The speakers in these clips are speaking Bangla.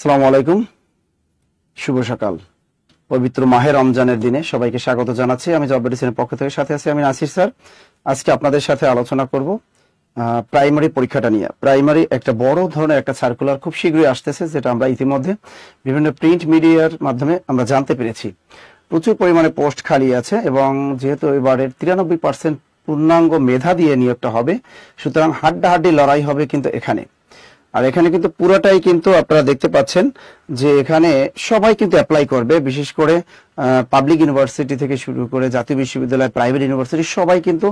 আসসালামু আলাইকুম, শুভ সকাল। পবিত্র মাহে রমজানের দিনে সবাইকে স্বাগত জানাচ্ছি। আমি জব মেডিসিনের পক্ষ থেকে সাথে আছি আমি নাসির স্যার। আজকে আপনাদের সাথে আলোচনা করব প্রাইমারি পরীক্ষাটা নিয়ে। প্রাইমারি একটা বড় ধরনের একটা সার্কুলার খুব শীঘ্রই আসতেছে, যেটা আমরা ইতিমধ্যে বিভিন্ন প্রিন্ট মিডিয়ার মাধ্যমে আমরা জানতে পেরেছি। প্রচুর পরিমাণে পোস্ট খালি আছে এবং যেহেতু এবারের 93% পূর্ণাঙ্গ মেধা দিয়ে নিয়োগটা হবে, সুতরাং হাড্ডাহাড্ডি লড়াই হবে কিন্তু এখানে। আর এখানে কিন্তু পুরোটাই কিন্তু আপনারা দেখতে পাচ্ছেন যে এখানে সবাই কিন্তু অ্যাপ্লাই করবে, বিশেষ করে পাবলিক ইউনিভার্সিটি থেকে শুরু করে জাতীয় বিশ্ববিদ্যালয়, প্রাইভেট ইউনিভার্সিটি সবাই কিন্তু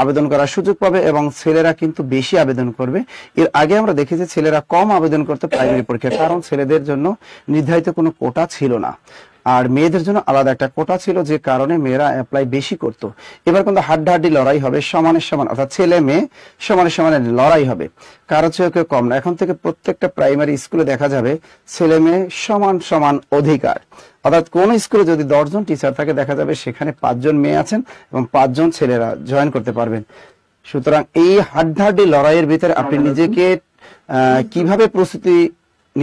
আবেদন করার সুযোগ পাবে এবং ছেলেরা কিন্তু বেশি আবেদন করবে। এর আগে আমরা দেখেছি ছেলেরা কম আবেদন করতে প্রাইমারি পরীক্ষায়, কারণ ছেলেদের জন্য নির্ধারিত কোনো কোটা ছিল না আর মেয়েদের জন্য আলাদা একটা কোটা ছিল, যে কারণে মেয়েরা অ্যাপ্লাই বেশি করত। এবার কিন্তু হাড্ডাহাড্ডি লড়াই হবে, সমানের সমান, অর্থাৎ ছেলে মেয়ে সমানে সমানে লড়াই হবে, কারো চেয়ে কেউ কম না। এখন থেকে প্রত্যেকটা প্রাইমারি স্কুলে দেখা যাবে ছেলে মেয়ে সমান সমান অধিকার, অর্থাৎ কোন স্কুলে যদি 10 জন টিচার থাকে দেখা যাবে সেখানে 5 জন মেয়ে আছেন এবং 5 জন ছেলেরা জয়েন করতে পারবেন। সুতরাং এই হাড্ডাহাড্ডি লড়াইয়ের ভিতরে আপনি নিজেকে কিভাবে প্রস্তুতি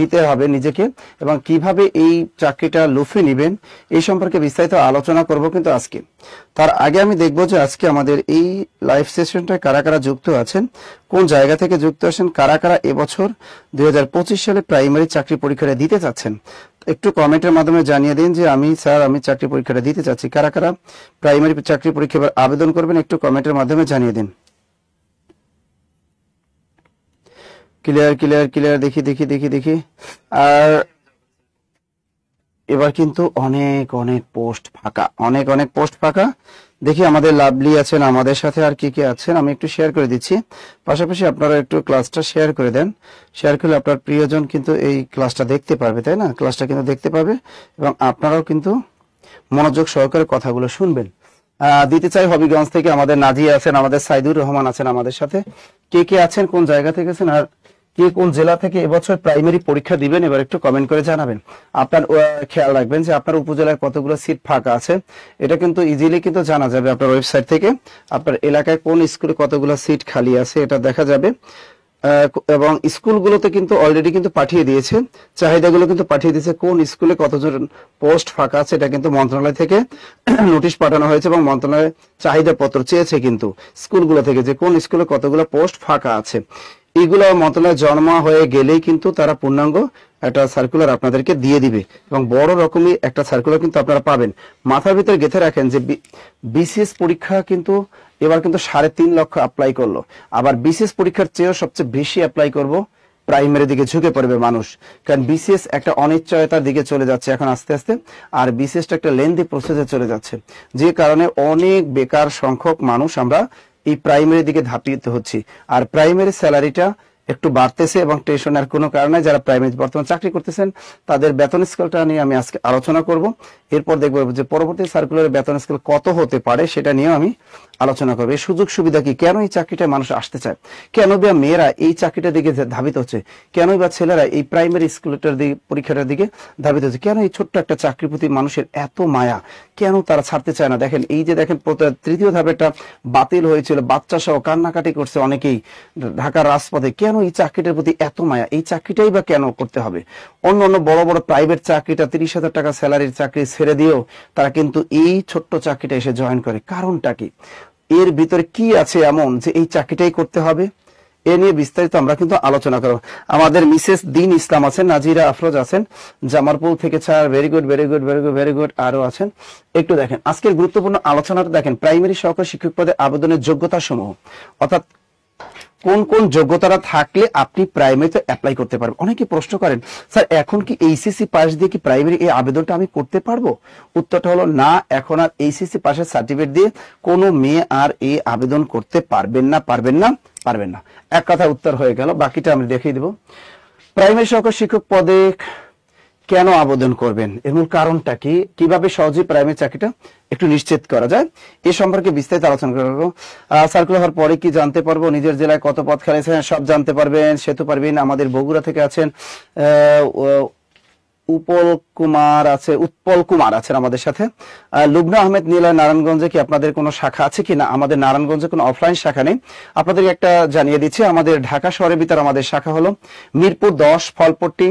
নিতে হবে নিজেকে এবং কিভাবে এই চাকরিটা লুফে নেবেন এই সম্পর্কে বিস্তারিত আলোচনা করব কিন্তু আজকে। তার আগে আমি দেখব যে আজকে আমাদের এই লাইভ সেশনটায় কারা কারা যুক্ত আছেন, কোন জায়গা থেকে যুক্ত আছেন, কারা কারা এবছর 2025 সালে প্রাইমারি চাকরি পরীক্ষাটা দিতে চাচ্ছেন। একটু কমেন্টের মাধ্যমে জানিয়ে দিন যে আমি চাকরি পরীক্ষাটা দিতে চাচ্ছি। কারা কারা প্রাইমারি চাকরি পরীক্ষা আবেদন করবেন একটু কমেন্টের মাধ্যমে জানিয়ে দিন। ক্লিয়ার ক্লিয়ার ক্লিয়ার, দেখি দেখি দেখি দেখি। আর এবার কিন্তু অনেক অনেক পোস্ট ফাঁকা, অনেক অনেক পোস্ট ফাঁকা। দেখি আমাদের লাভলি আছেন, আমাদের সাথে আর কি কি আছেন আমি একটু শেয়ার করে দিচ্ছি। পাশাপাশি আপনারা একটু ক্লাসটা শেয়ার করে দেন, শেয়ার করলে আপনার প্রিয়জন কিন্তু এই ক্লাসটা দেখতে পারবে, তাই না? ক্লাসটা কিন্তু দেখতে পাবে এবং আপনারাও কিন্তু মনোযোগ সহকারে কথাগুলো শুনবেন। দিতে চাই হবিগঞ্জ থেকে আমাদের নাজিয়া আছেন, আমাদের সাইদুর রহমান আছেন আমাদের সাথে। কে কে আছেন, কোন জায়গা থেকে আছেন, আর কে কোন জেলা থেকে এবছর প্রাইমারি পরীক্ষা দিবেন এবার একটু কমেন্ট করে জানাবেন। আপনার খেয়াল রাখবেন যে আপনার উপজেলায় কতগুলো সিট ফাঁকা আছে, এটা কিন্তু ইজিলি কিন্তু জানা যাবে আপনার ওয়েবসাইট থেকে। আপনার এলাকায় কোন স্কুলে কতগুলো সিট খালি আছে এটা দেখা যাবে এবং স্কুলগুলোতে কিন্তু অলরেডি কিন্তু পাঠিয়ে দিয়েছে, চাহিদাগুলো কিন্তু পাঠিয়ে দিয়েছে কোন স্কুলে কতজন পোস্ট ফাঁকা আছে, এটা কিন্তু মন্ত্রণালয় থেকে নোটিশ পাঠানো হয়েছে এবং মন্ত্রণালয় চাহিদা পত্র চেয়েছে কিন্তু স্কুলগুলো থেকে যে কোন স্কুলে কতগুলো পোস্ট ফাঁকা আছে। এগুলো মন্ত্রণালয় জমা হয়ে গেলেই কিন্তু তারা পূর্ণাঙ্গ একটা সার্কুলার আপনাদেরকে দিয়ে দিবে এবং বড় রকমই একটা সার্কুলার কিন্তু আপনারা পাবেন। মাথার ভিতরে গেঁথে রাখেন যে বিসিএস পরীক্ষা কিন্তু এবার কিন্তু 3.5 লক্ষ অ্যাপ্লাই করলো, আবার বিসিএস পরীক্ষার চেয়েও সবচেয়ে বেশি অ্যাপ্লাই করব প্রাইমারি দিকে ঝুঁকে পড়বে মানুষ, কারণ বিসিএস একটা অনিশ্চয়তার দিকে চলে যাচ্ছে এখন আস্তে আস্তে, আর বিসিএসটা একটা লেন্দি প্রসেসে চলে যাচ্ছে, যে কারণে অনেক বেকার সংখ্যক মানুষ আমরা এই প্রাইমারি দিকে ধাপিত হচ্ছি। আর প্রাইমারি স্যালারিটা একটু বাড়তেছে এবং টেনশনের কোনো কারণে যারা প্রাইমারি বর্তমানে চাকরি করতেছেন তাদের বেতন স্কেলটা নিয়ে আমি আজকে আলোচনা করব। এরপর দেখবো যে পরবর্তী সার্কুলারের বেতন স্কেল কত হতে পারে সেটা নিয়েও আমি আলোচনা করবো। এই সুযোগ সুবিধা কি, কেন এই চাকরিটা মানুষ আসতে চায়, কেন বা মেয়েরা এই চাকরিটার দিকে ধাবিত হচ্ছে, কেন বা ছেলেরা এই প্রাইমারি স্কুলটার দিকে পরীক্ষাটার দিকে ধাবিত হচ্ছে, কেন এই ছোট্ট একটা চাকরির প্রতি মানুষের এত মায়া, কেন তারা ছাড়তে চায় না। দেখেন এই যে দেখেন তৃতীয় ধাপেরটা বাতিল হয়েছিল, বাচ্চা সহ কান্নাকাটি করছে অনেকেই ঢাকার রাজপথে, কেন এই চাকরিটার প্রতি এত মায়া, এই চাকরিটাই বা কেন করতে হবে। অন্য অন্য বড় বড় প্রাইভেট চাকরিটা 30,000 টাকা স্যালারির চাকরি ছেড়ে দিয়েও তারা কিন্তু এই ছোট্ট চাকরিটা এসে জয়েন করে, কারণটা কি, এর ভিতরে কি আছে এমন যে এই চাকরিটাই করতে হবে, এ নিয়ে বিস্তারিত আমরা কিন্তু আলোচনা করব। আমাদের মিসেস দিন ইসলাম আছেন, নাজিরা আফরোজ আছেন জামালপুর থেকে, sir very good very good very good very good, আরো আছেন। একটু দেখেন আজকের গুরুত্বপূর্ণ আলোচনাটা দেখেন, প্রাইমারি সহকারী শিক্ষক পদে আবেদনের যোগ্যতা সমূহ, অর্থাৎ কোন কোন যোগ্যতাটা থাকলে আপনি প্রাইমারিতে অ্যাপ্লাই করতে পারবেন। অনেকে প্রশ্ন করেন স্যার এখন কি এইচএসসি পাস দিয়ে কি প্রাইমারি এই আবেদনটা আমি করতে পারবো? উত্তরটা হলো না, এখন আর এইচএসসি পাসের সার্টিফিকেট দিয়ে কোনো মেয়ে আর এই আবেদন করতে পারবেন না, পারবেন না, পারবেন না। এক কথা উত্তর হয়ে গেল, বাকিটা আমি দেখিয়ে দেব। প্রাইমারি সহকারী শিক্ষক পদে কেন আবেদন করবেন, এর মূল কারণটা কি, কিভাবে সহজে প্রাইমারি চাকরিটা একটু নিশ্চিত করা যায়, এ সম্পর্কে বিস্তারিত আলোচনা করবো। সার্কুলার হওয়ার পরে কি জানতে পারবো, নিজের জেলায় কত পদ খালি আছে সব জানতে পারবেন। সেতু পারবেন আমাদের বগুড়া থেকে আছেন, উৎপল কুমার আছেন আমাদের সাথে। লুবনা আহমেদ নীলয় নারায়ণগঞ্জে কি আপনাদের কোনো শাখা আছে কিনা? আমাদের নারায়ণগঞ্জে কোনো অফলাইন শাখা নেই, আপনাদেরকে একটা জানিয়ে দিচ্ছি। আমাদের ঢাকা শহরের ভিতরে আমাদের শাখা হলো মিরপুর 10 ফলপট্টি,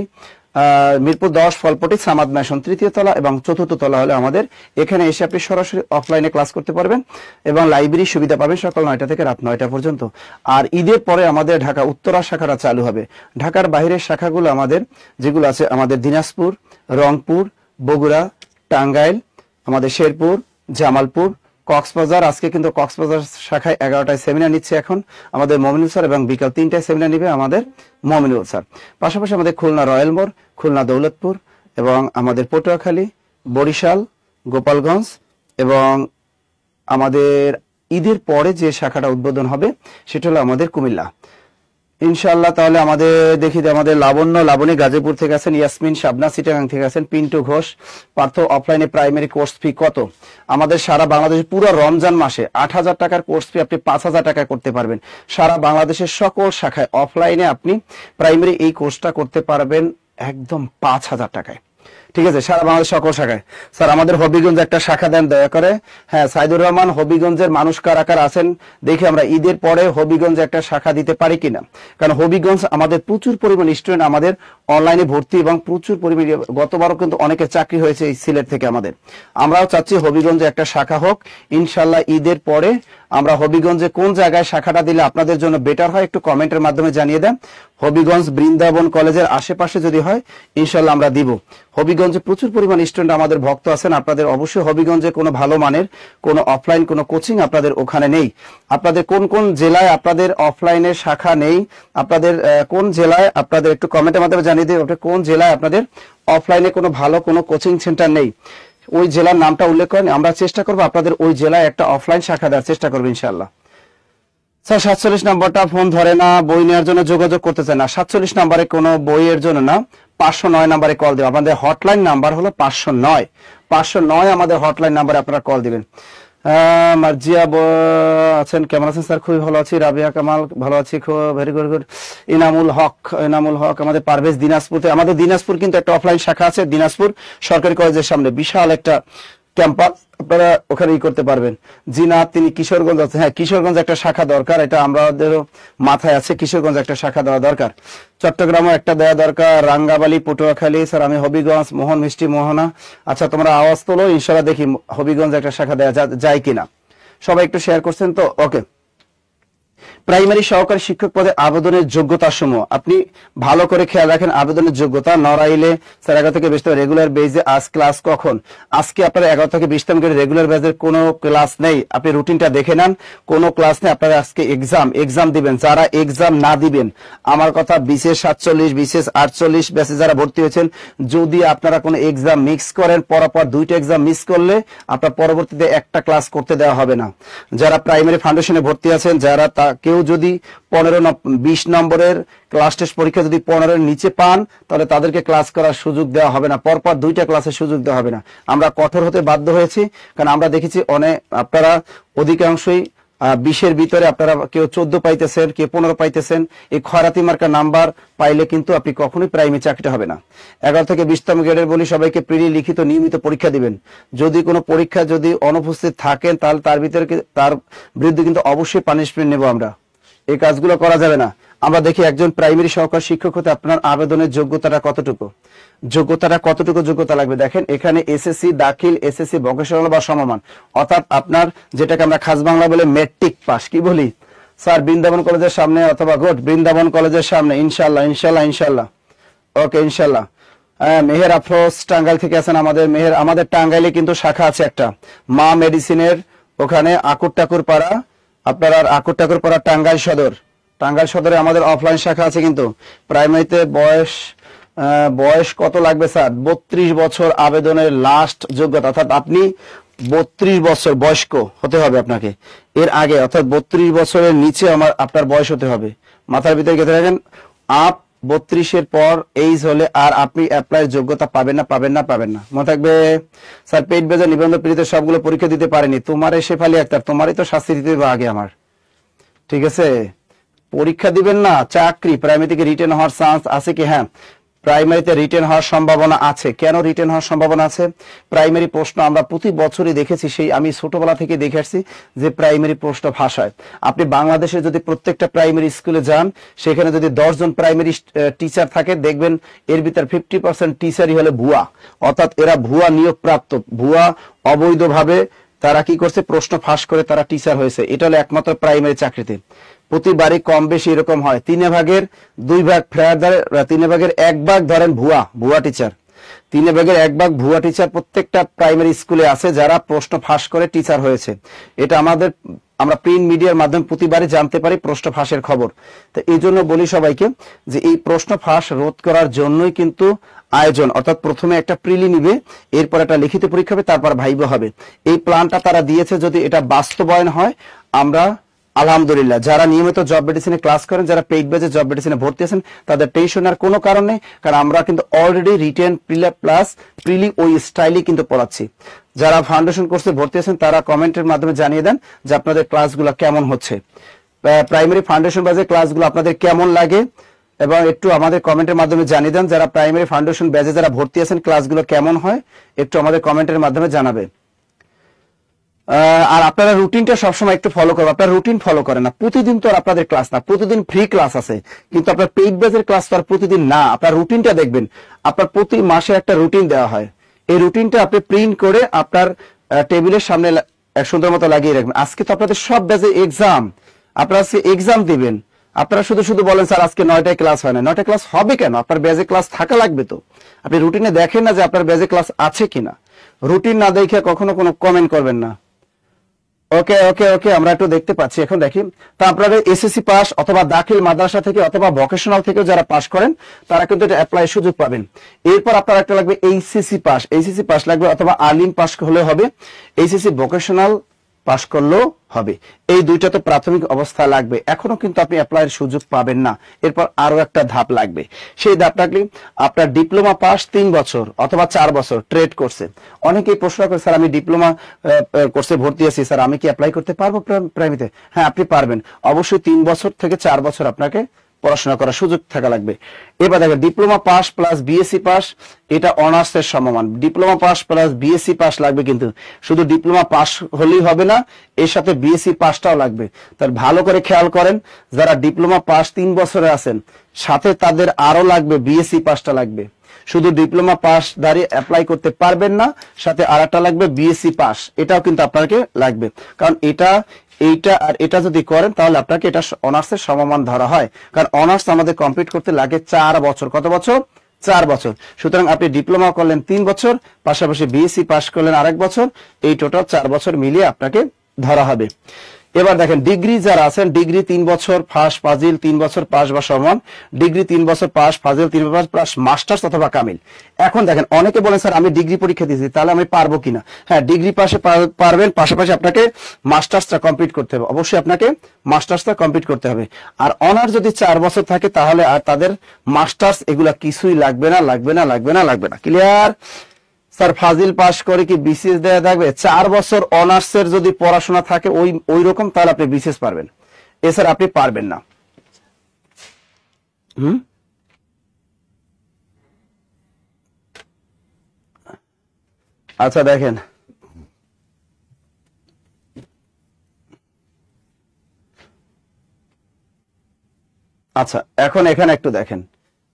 মিরপুর 10 ফলপটি সামাদ ম্যানশন 3য় তলা এবং 4র্থ তলা হলে আমাদের এখানে এসে আপনি সরাসরি অফলাইনে ক্লাস করতে পারবেন এবং লাইব্রেরি সুবিধা পাবেন সকাল 9টা থেকে রাত 9টা পর্যন্ত। আর ঈদের পরে আমাদের ঢাকা উত্তরা শাখাটা চালু হবে। ঢাকার বাইরের শাখাগুলো আমাদের যেগুলো আছে আমাদের দিনাজপুর, রংপুর, বগুড়া, টাঙ্গাইল, আমাদের শেরপুর, জামালপুর, কক্সবাজার। আজকে কিন্তু কক্সবাজার শাখায় 11টায় সেমিনার নিচ্ছে এখন আমাদের মমিনুল স্যার এবং বিকাল 3টায় সেমিনার নিবে আমাদের মমিনুল স্যার। পাশাপাশি আমাদের খুলনা রয়্যাল মোড়, খুলনা দৌলতপুর এবং আমাদের পটুয়াখালী, বরিশাল, গোপালগঞ্জ এবং আমাদের ঈদের পরে যে শাখাটা উদ্বোধন হবে সেটা হলো আমাদের কুমিল্লা ইনশাআল্লাহ। তাহলে আমাদের দেখি যে আমাদের লাবণী গাজীপুর থেকে আছেন, ইয়াসমিন শাবনা চিটাগাং থেকে আছেন, পিন্টু ঘোষ। পার্থ অফলাইনে প্রাইমারি কোর্স ফি কত? আমাদের সারা বাংলাদেশে পুরো রমজান মাসে 8,000 টাকার কোর্স ফি আপনি 5,000 টাকায় করতে পারবেন। সারা বাংলাদেশের সকল শাখায় অফলাইনে আপনি প্রাইমারি এই কোর্সটা করতে পারবেন একদম 5,000 টাকায়। ঠিক আছে, সারা বাংলাদেশ সকল শাখায়। স্যার আমাদের হবিগঞ্জ একটা শাখা দেন দয়া করে। হ্যাঁ সাইদুর রহমান, হবিগঞ্জের মানুষ কারা আছেন দেখি আমরা ঈদের পরে হবিগঞ্জে একটা শাখা দিতে পারি কিনা, কারণ হবিগঞ্জ আমাদের প্রচুর পরিমাণ স্টুডেন্ট আমাদের অনলাইনে ভর্তি এবং প্রচুর পরিমাণ গতবারও কিন্তু অনেকের চাকরি হয়েছে এই সিলেট থেকে আমাদের। আমরাও চাচ্ছি হবিগঞ্জে একটা শাখা হোক ইনশাল্লাহ। ঈদের পরে আমরা হবিগঞ্জে কোন জায়গায় শাখাটা দিলে আপনাদের জন্য বেটার হয় একটু কমেন্টের মাধ্যমে জানিয়ে দেন। হবিগঞ্জ বৃন্দাবন কলেজের আশেপাশে যদি হয় ইনশাল্লাহ আমরা দিব। হবিগঞ্জে প্রচুর পরিমাণ স্টুডেন্ট আমাদের ভক্ত আছেন, আপনাদের অবশ্যই হবিগঞ্জে কোনো ভালো মানের কোনো অফলাইন কোনো কোচিং আপনাদের ওখানে নেই। আপনাদের কোন কোন জেলায় আপনাদের অফলাইনের শাখা নেই, আপনাদের কোন জেলায় আপনাদের একটু কমেন্টের মাধ্যমে জানিয়ে দিন কোন জেলায় আপনাদের অফলাইনে কোনো ভালো কোনো কোচিং সেন্টার নেই। ওই জেলার নামটা উল্লেখ করেন, আমরা চেষ্টা করবো আপনাদের ওই জেলায় একটা অফলাইন শাখা দেওয়ার চেষ্টা করবো ইনশাআল্লাহ। স্যার 47 নম্বরটা ফোন ধরে না, বই নেওয়ার জন্য যোগাযোগ করতে চায় না। 47 নম্বরে কোনো বইয়ের জন্য না, 509 নম্বরে কল দেবেন। আমাদের হটলাইন নাম্বার হলো 509 আমাদের হটলাইন নাম্বারে আপনারা কল দিবেন। মার্জিয়া আছেন, কেমন আছেন স্যার? খুবই ভালো আছি। রাবিয়া কামাল, ভালো আছি, ভেরি গুড। ইনামুল হক আমাদের পারভেজ দিনাজপুরে। আমাদের দিনাজপুর কিন্তু একটা অফলাইন শাখা আছে, দিনাজপুর সরকারি কলেজের সামনে বিশাল একটা ক্যাম্পাস, আপনারা ওখানে করতে পারবেন। জিনাত তিনি কিশোরগঞ্জ আছে, হ্যাঁ কিশোরগঞ্জ একটা শাখা দরকার, এটা আমাদেরও মাথায় আছে, কিশোরগঞ্জ একটা শাখা দেওয়া দরকার। চট্টগ্রামও একটা দেওয়া দরকার, রাঙ্গাবালি, পটুয়াখালী। স্যার আমি হবিগঞ্জ, মোহন মিষ্টি মোহনা। আচ্ছা তোমরা আওয়াজ তোলো, ইনশাআল্লাহ দেখি হবিগঞ্জ একটা শাখা দেওয়া যায় কিনা। সবাই একটু শেয়ার করছেন তো? ওকে। প্রাইমারি সহকারী শিক্ষক পদে আবেদনের যোগ্যতা সমূহ আপনি ভালো করে খেয়াল রাখেন। আবেদনের যোগ্যতা নড়াইলে স্যার 11 থেকে 20 রেগুলার বেজে। আজ ক্লাস কখন? আজকে আপনার 11 থেকে 20 করে রেগুলার বেজের কোনো ক্লাস নেই, আপনি রুটিনটা দেখে নেন, কোনো ক্লাস নেই। আপনারা আজকে এক্সাম দিবেন। যারা এক্সাম না দিবেন আমার কথা বিশেষ 47 বিশেষ 48 ব্যাচে যারা ভর্তি হয়েছেন, যদি আপনারা কোনো এক্সাম মিক্স করেন পরপর 2টা এক্সাম মিস করলে আপনার পরবর্তীতে একটা ক্লাস করতে দেওয়া হবে না। যারা প্রাইমারি ফাউন্ডেশনে ভর্তি আছেন, যারা কেউ যদি 15-20 নম্বরের ক্লাস টেস্ট পরীক্ষা যদি 15-এর নিচে পান তাহলে তাদেরকে ক্লাস করার সুযোগ দেওয়া হবে না, পরপর 2টা ক্লাসের সুযোগ দেওয়া হবে না। আমরা কঠোর হতে বাধ্য হয়েছি, কারণ আমরা দেখেছি আপনারা অধিকাংশই 20-এর ভিতরে আপনারা কেউ 14 পাইতেছেন, কেউ 15 পাইতেছেন। এই খয়রাতি মার্কা নাম্বার পাইলে কিন্তু আপনি কখনোই প্রাইমারি চাকরিটা হবে না। 11 থেকে 20তম গ্রেডের বলি সবাইকে প্রিলি লিখিত নিয়মিত পরীক্ষা দিবেন। যদি কোনো পরীক্ষা যদি অনুপস্থিত থাকেন তাহলে তার বিরুদ্ধে কিন্তু অবশ্যই পানিশমেন্ট নেব আমরা। এই কাজগুলো করা যাবে না। আমরা দেখি একজন প্রাইমারি সহকারী শিক্ষক হতে আপনার আবেদনের যোগ্যতা কতটুকু লাগবে। দেখেন এখানে এসএসসি দাখিল, এসএসসি ভোকেশনাল বা সমমান, অর্থাৎ আপনার যেটাকে আমরা খাস বাংলা বলে মেট্রিক পাস। কি বলি স্যার? বৃন্দাবন কলেজের সামনে অথবা বৃন্দাবন কলেজের সামনে ইনশাল্লাহ। ওকে ইনশাল্লাহ। মেহের আফরোজ টাঙ্গাইল থেকে আছেন। আমাদের টাঙ্গাইলে কিন্তু শাখা আছে একটা, মা মেডিসিনের ওখানে আকুর পাড়া, আপনার আকুর পাড়া টাঙ্গাইল সদরে আমাদের অফলাইন শাখা আছে। কিন্তু প্রাইমারিতে বয়স কত লাগবে স্যার? 32 বছর আবেদনের লাস্ট যোগ্যতা, অর্থাৎ আপনি 32 বছর বয়স্ক হতে হবে আপনাকে। এর আগে অর্থাৎ 32 বছরের নিচে আপনার বয়স হতে হবে। মাথার ভিতরে গেঁথে রাখেন, 32-এর পর এইজ হলে আর আপনি অ্যাপ্লাইয়ের যোগ্যতা পাবেন না। মনে থাকবে। স্যার পেট বেজা নিবন্ধন পিড়িতে সবগুলো পরীক্ষা দিতে পারেনি, তোমারে শেফালি আক্তার, তোমারই তো শাস্তি দিতে হবে আগে আমার। ঠিক আছে, পরীক্ষা দিবেন না, চাকরি প্রাইমারি থেকে রিটেন হওয়ার চান্স আছে কি? হ্যাঁ প্রাইমারিতে রিটেন হওয়ার সম্ভাবনা আছে। কেন রিটেন হওয়ার সম্ভাবনা আছে? প্রাইমারি প্রশ্ন আমরা প্রতি বছরই দেখেছি, সেই আমি ছোটবেলা থেকে দেখে আসছি যে প্রাইমারি প্রশ্ন ভাষায়। আপনি বাংলাদেশে যদি প্রত্যেকটা প্রাইমারি স্কুলে যান, সেখানে যদি 10 জন প্রাইমারি টিচার থাকে, দেখবেন এর ভিতর 50% টিচারই হলে ভুয়া, অর্থাৎ এরা ভুয়া নিয়োগ প্রাপ্ত, ভুয়া অবৈধভাবে তারা কি করছে, প্রশ্ন ফাঁস করে তারা টিচার হয়েছে। এটা হলো একমাত্র প্রাইমারি চাকরিতে। প্রতিবারই কম বেশি এরকম হয়। 3 ভাগের 2 ভাগ ফেয়ার, 3 ভাগের 1 ভাগ ধরেন ভুয়া টিচার, 3 ভাগের 1 ভাগ ভুয়া টিচার প্রত্যেকটা প্রাইমারি স্কুলে আছে, যারা প্রশ্ন ফাঁস করে টিচার হয়েছে। এটা আমরা প্রিন্ট মিডিয়ার মাধ্যমে প্রতিবারই জানতে পারি প্রশ্ন ফাঁসের খবর। তো এই জন্য বলি সবাইকে যে এই প্রশ্ন ফাঁস রোধ করার জন্যই কিন্তু আয়োজন, অর্থাৎ প্রথমে একটা প্রিলি নিবে, এরপর একটা লিখিত পরীক্ষা হবে, তারপর ভাইবা হবে। এই প্ল্যানটা তারা দিয়েছে, যদি এটা বাস্তবায়ন হয় আমরা আলহামদুলিল্লাহ। যারা নিয়মিত জব মেডিসিনে ক্লাস করেন, যারা পেইড ব্যাচে জব মেডিসিনে ভর্তি আছেন, তাদের টেনশনের কোনো কারণ নেই, কারণ আমরা কিন্তু অলরেডি রিটেন প্লাস প্রিলি ওই স্টাইলই কিন্তু পড়াচ্ছি। যারা ফাউন্ডেশন কোর্সে ভর্তি আছেন তারা কমেন্টের মাধ্যমে জানিয়ে দেন যে আপনাদের ক্লাসগুলো কেমন হচ্ছে, প্রাইমারি ফাউন্ডেশন ব্যাচের ক্লাসগুলো আপনাদের কেমন লাগে, এবং একটু আমাদের কমেন্টের মাধ্যমে জানিয়ে দেন। যারা প্রাইমারি ফাউন্ডেশন ব্যাচে যারা ভর্তি আছেন ক্লাসগুলো কেমন হয় একটু আমাদের কমেন্টের মাধ্যমে জানাবে। আর আপনারা রুটিনটা সবসময় একটু ফলো করবেন। আপনারা রুটিন ফলো করেন না, প্রতিদিন তো আর আপনাদের ক্লাস না, প্রতিদিন ফ্রি ক্লাস আছে, কিন্তু আপনার পেইড ব্যাচের ক্লাস তো আর প্রতিদিন না। আপনার রুটিনটা দেখবেন, আপনার প্রতি মাসে একটা রুটিন দেওয়া হয়, এই রুটিনটা আপনি প্রিন্ট করে আপনার টেবিলের সামনে সুন্দর মতো লাগিয়ে রাখবেন। আজকে তো আপনাদের সব ব্যাচে এক্সাম, আপনারা আজকে এক্সাম দিবেন, আপনারা শুধু বলেন স্যার আজকে 9টায় ক্লাস হয় না। 9টায় ক্লাস হবে কেন? আপনার ব্যাচে ক্লাস থাকা লাগবে তো। আপনি রুটিনে দেখেন না যে আপনার ব্যাচে ক্লাস আছে কিনা। রুটিন না দেখে কখনো কোনো কমেন্ট করবেন না। ওকে ওকে ওকে, আমরা একটু দেখতে পাচ্ছি। এখন দেখি, তা আপনারা এসএসসি পাস অথবা দাখিল মাদ্রাসা থেকে অথবা ভোকেশনাল থেকে যারা পাস করেন তারা কিন্তু এটা অ্যাপ্লাই সুযোগ পাবেন। এরপর আপনার একটা লাগবে এইচএসসি পাস লাগবে, অথবা আলিম পাস হলে হবে, এইচএসসি ভোকেশনাল পাস করলেও হবে। এই দুইটা তো প্রাথমিক অবস্থা লাগবে, এখনো কিন্তু আপনি অ্যাপ্লাইয়ের সুযোগ পাবেন না। এরপর আরো একটা ধাপ লাগবে, সেই ধাপ লাগলে আপনার ডিপ্লোমা পাস 3 বছর অথবা 4 বছর ট্রেড কোর্সে। অনেকেই প্রশ্ন করে স্যার আমি ডিপ্লোমা কোর্সে ভর্তি আছি, স্যার আমি কি অ্যাপ্লাই করতে পারবো প্রাইমারিতে? হ্যাঁ আপনি পারবেন, অবশ্যই 3 বছর থেকে 4 বছর আপনাকে পড়াশোনা করার সুযোগ থাকা লাগবে। এবার দেখেন diploma pass plus BSc pass, এটা অনার্সের সমমান। Diploma pass plus BSc pass লাগবে, কিন্তু শুধু ডিপ্লোমা পাস হলেই হবে না, এর সাথে বিএসসি পাসটাও লাগবে। তাহলে ভালো করে খেয়াল করেন, যারা ডিপ্লোমা পাস 3 বছরে আছেন সাথে তাদের আরো লাগবে বিএসসি পাসটা লাগবে। শুধু ডিপ্লোমা পাস দাঁড়িয়ে অ্যাপ্লাই করতে পারবেন না, সাথে আরেকটা লাগবে বিএসসি পাস, এটাও কিন্তু আপনাকে লাগবে। কারণ এইটা আর এটা যদি করেন তাহলে আপনাকে এটা অনার্সের সমমান ধরা হয়, কারণ অনার্স আমাদের কমপ্লিট করতে লাগে 4 বছর। কত বছর? 4 বছর। সুতরাং আপনি ডিপ্লোমা করলেন 3 বছর, পাশাপাশি বিএসসি পাস করলেন আরেক বছর, এই টোটাল 4 বছর মিলিয়ে আপনাকে ধরা হবে। এবার দেখেন ডিগ্রি যারা আছেন, ডিগ্রি 3 বছর পাস ফাজিল 3 বছর পাস বা সমান, ডিগ্রি 3 বছর পাস ফাজিল 3 বছর পাস মাস্টার্স অথবা কামিল। এখন দেখেন অনেকে বলেন স্যার আমি ডিগ্রি পরীক্ষা দিয়েছি, তাহলে আমি পারবো কিনা? হ্যাঁ, ডিগ্রি পাশে পারবেন, পাশাপাশি আপনাকে মাস্টার্সটা কমপ্লিট করতে হবে, অবশ্যই আপনাকে মাস্টার্সটা কমপ্লিট করতে হবে। আর অনার্স যদি 4 বছর থাকে তাহলে আর তাদের মাস্টার্স এগুলা কিছুই লাগবে না। ক্লিয়ার? স্যার ফাজিল পাস করে কি বিসিএস দেয়া থাকবে? 4 বছর অনার্সের যদি পড়াশোনা থাকে ওই রকম, তাহলে আপনি বিসিএস পারবেন, এছাড়া আপনি পারবেন না। আচ্ছা দেখেন, আচ্ছা এখন এখানে একটু দেখেন,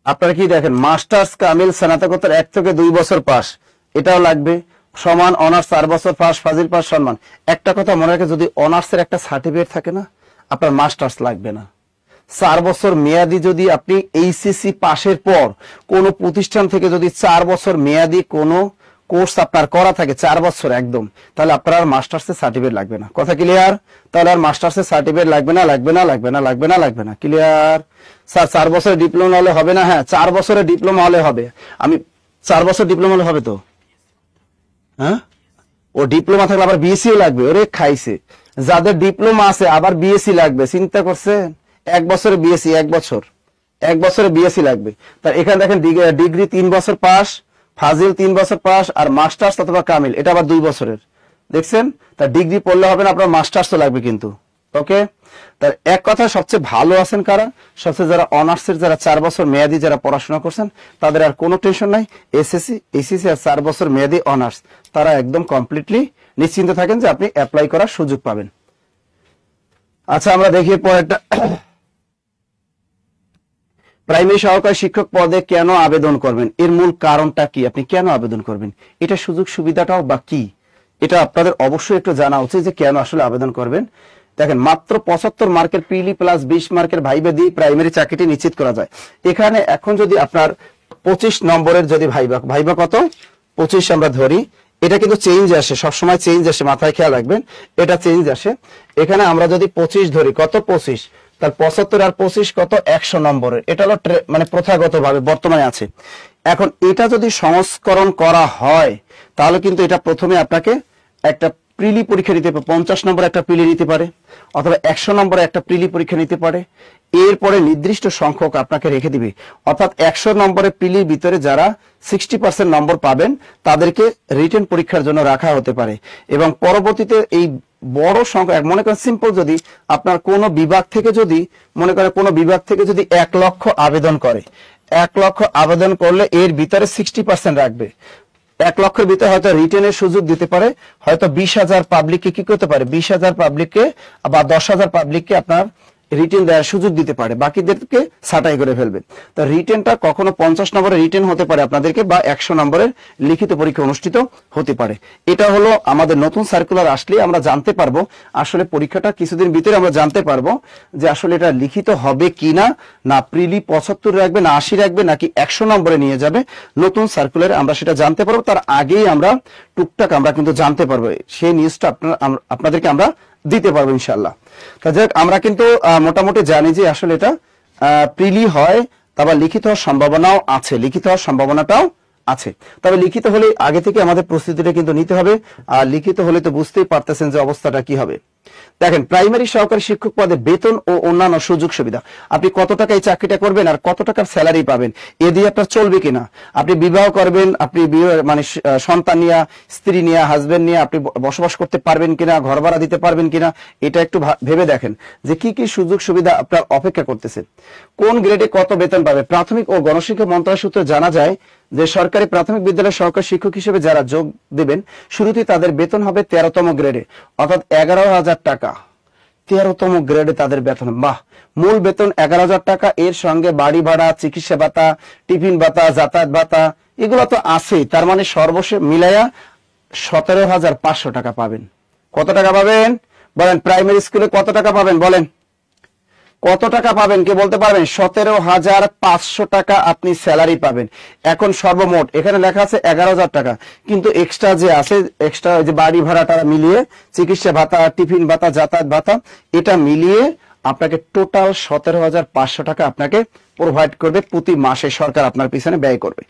আপনারা কি দেখেন মাস্টার্স কামিল স্নাতকোত্তর 1 থেকে 2 বছর পাস, এটাও লাগবে সমান। অনার্স 4 বছর পাস ফাজিল পাস সম্মান। একটা কথা মনে রাখে, যদি অনার্সের একটা সার্টিফিকেট থাকে না, আপনার মাস্টার্স লাগবে না। 4 বছর মেয়াদি যদি আপনি এইচএসসি পাশের পর কোন প্রতিষ্ঠান থেকে যদি 4 বছর মেয়াদি কোনো কোর্স আপনার করা থাকে 4 বছর একদম, তাহলে আপনার আর মাস্টার্সের সার্টিফিকেট লাগবে না। কথা ক্লিয়ার? তাহলে আর মাস্টার্সের সার্টিফিকেট লাগবে না। ক্লিয়ার? স্যার 4 বছরের ডিপ্লোমা হলে হবে না? হ্যাঁ 4 বছরের ডিপ্লোমা হলে হবে। আমি 4 বছর ডিপ্লোমা হলে হবে তো? হ্যাঁ, ও ডিপ্লোমা থাকলে আবার বিএসসিও লাগবে? ওরে খাইছে, যাদের ডিপ্লোমা আছে আবার বিএসসি লাগবে, চিন্তা করছেন? 1 বছরে বিএসসি, 1 বছরে বিএসসি লাগবে। তার এখানে দেখেন ডিগ্রি 3 বছর পাস, ফাজিল 3 বছর পাস, আর মাস্টার্স অথবা কামিল এটা আবার 2 বছরের। দেখছেন? তার ডিগ্রি পড়লে হবে না, আপনার মাস্টার্সও লাগবে কিন্তু। ওকে, তার এক কথা সবচেয়ে ভালো আছেন কারা? সবচেয়ে যারা অনার্সের, যারা 4 বছর মেয়াদি যারা পড়াশোনা করছেন, তাদের আর কোনো টেনশন নাই। এসএসসি, এইচএসসি আর 4 বছর মেয়াদি অনার্স, তারা একদম কমপ্লিটলি নিশ্চিন্ত থাকেন যে আপনি অ্যাপ্লাই করার সুযোগ পাবেন। আচ্ছা, আমরা দেখি পরেরটা। প্রাইমারি সহকারী শিক্ষক পদে কেন আবেদন করবেন, এর মূল কারণটা কি, আপনি কেন আবেদন করবেন, এটা সুযোগ সুবিধাটাও বা কি, এটা আপনাদের অবশ্যই একটু জানা উচিত যে কেন আসলে আবেদন করবেন। দেখেন, মাত্র 75 মার্কের প্রিলি প্লাস 20 মার্কের ভাইবা দিয়ে প্রাইমারি চাকরিটি নিশ্চিত করা যায়। এখানে এখন যদি আপনার 25 নম্বরের যদি ভাইবা কত 25 আমরা ধরি, এটা কিন্তু চেঞ্জ আসে, সবসময় চেঞ্জ আসে, মাথায় খেয়াল রাখবেন, এটা চেঞ্জ আসে। এখানে আমরা যদি 25 ধরি, কত 25, তার 75 আর 25 কত 100 নম্বরের, এটা হলো মানে প্রথাগত ভাবে বর্তমানে আছে। এখন এটা যদি সংস্করণ করা হয়, তাহলে কিন্তু এটা প্রথমে আপনাকে একটা প্রিলি পরীক্ষা নিতে পারে, 50 নম্বরে একটা প্রিলি নিতে পারে, অথবা 100 নম্বরে একটা প্রিলি পরীক্ষা নিতে পারে। এরপরে নির্দিষ্ট সংখ্যক আপনাকে রেখে দিবে, অর্থাৎ 100 নম্বরের প্রিলির ভিতরে যারা 60% নম্বর পাবেন তাদেরকে রিটেন পরীক্ষার জন্য রাখা হতে পারে। এবং পরবর্তীতে এই বড় সংখ্যা, মনে করেন সিম্পল, যদি আপনার কোনো বিভাগ থেকে যদি মনে করেন কোনো বিভাগ থেকে যদি 1 লক্ষ আবেদন করে, 1 লক্ষ আবেদন করলে এর ভিতরে 60% রাখবে। 1 লক্ষের ভিতরে হয়তো রিটেনের সুযোগ দিতে পারে, হয়তো 20,000 পাবলিককে কি করতে পারে, 20,000 পাবলিককে বা 10,000 পাবলিককে আপনার রিটেন দেওয়ার সুযোগ দিতে পারে, বাকিদেরকে ছাঁটাই করে ফেলবে। তো রিটেনটা কখনো 50 নম্বরের রিটেন হতে পারে আপনাদেরকে, বা 100 নম্বরের লিখিত পরীক্ষা অনুষ্ঠিত হতে পারে। এটা হলো আমাদের নতুন সার্কুলার আসলে আমরা জানতে পারবো, আসলে পরীক্ষাটা কিছুদিন ভিতরে আমরা জানতে পারবো যে আসলে এটা লিখিত হবে কিনা, না প্রিলি 75 রাখবে, না 80 রাখবে, নাকি 100 নম্বরে নিয়ে যাবে। নতুন সার্কুলারে আমরা সেটা জানতে পারবো, তার আগেই আমরা টুকটাক আমরা কিন্তু জানতে পারবো, সেই নিউজটা আপনাদেরকে আমরা দিতে পারবো ইনশাল্লাহ। আমরা কিন্তু মোটামুটি জানি যে আসলে এটা প্রিলি হয়, তারপর লিখিত হওয়ার সম্ভাবনাও আছে, লিখিত হওয়ার সম্ভাবনাটাও আছে। তবে লিখিত হলে আগে থেকে আমাদের প্রস্তুতিটা কিন্তু নিতে হবে, আর লিখিত হলে তো বুঝতেই পারতেছেন যে অবস্থাটা কি হবে। দেখেন, প্রাইমারি সহকারী শিক্ষক পদে বেতন ও অন্যান্য সুযোগ সুবিধা, আপনি কত টাকা এই চাকরিটা করবেন আর কত টাকার স্যালারি পাবেন, এ দিয়ে আপনার চলবে কিনা, আপনি বিবাহ করবেন, আপনি মানে সন্তান নিয়ে, স্ত্রী নিয়ে, হাজবেন্ড নিয়ে আপনি বসবাস করতে পারবেন কিনা, ঘর ভাড়া দিতে পারবেন কিনা, এটা একটু ভেবে দেখেন যে কি কি সুযোগ সুবিধা আপনার অপেক্ষা করতেছে, কোন গ্রেডে কত বেতন পাবে। প্রাথমিক ও গণশিক্ষা মন্ত্রণালয় সূত্রে জানা যায় যে সরকারি প্রাথমিক বিদ্যালয়ের সহকারী শিক্ষক হিসেবে যারা যোগ দেবেন, শুরুতেই তাদের বেতন হবে 13তম গ্রেডে, অর্থাৎ 11,000 টাকা। 13তম গ্রেডে তাদের বেতন, বাহ! মূল বেতন 11,000 টাকা, এর সঙ্গে বাড়ি ভাড়া, চিকিৎসা ভাতা, টিফিন ভাতা, যাতায়াত ভাতা, এগুলো তো আছেই। তার মানে সর্বশেষ মিলাইয়া 17,500 টাকা পাবেন। কত টাকা পাবেন বলেন? প্রাইমারি স্কুলে কত টাকা পাবেন বলেন? কত টাকা পাবেন কে বলতে পারবেন? 17,500 টাকা আপনি স্যালারি পাবেন। এখন সর্বমোট এখানে লেখা আছে 11,000 টাকা, কিন্তু এক্সট্রা যে আছে, এক্সট্রা যে বাড়ি ভাড়াটা মিলিয়ে, চিকিৎসা ভাতা, টিফিন ভাতা, যাতায়াত ভাতা, এটা মিলিয়ে আপনাকে টোটাল 17,500 টাকা আপনাকে প্রোভাইড করবে প্রতি মাসে, সরকার আপনার পিছনে ব্যয় করবে।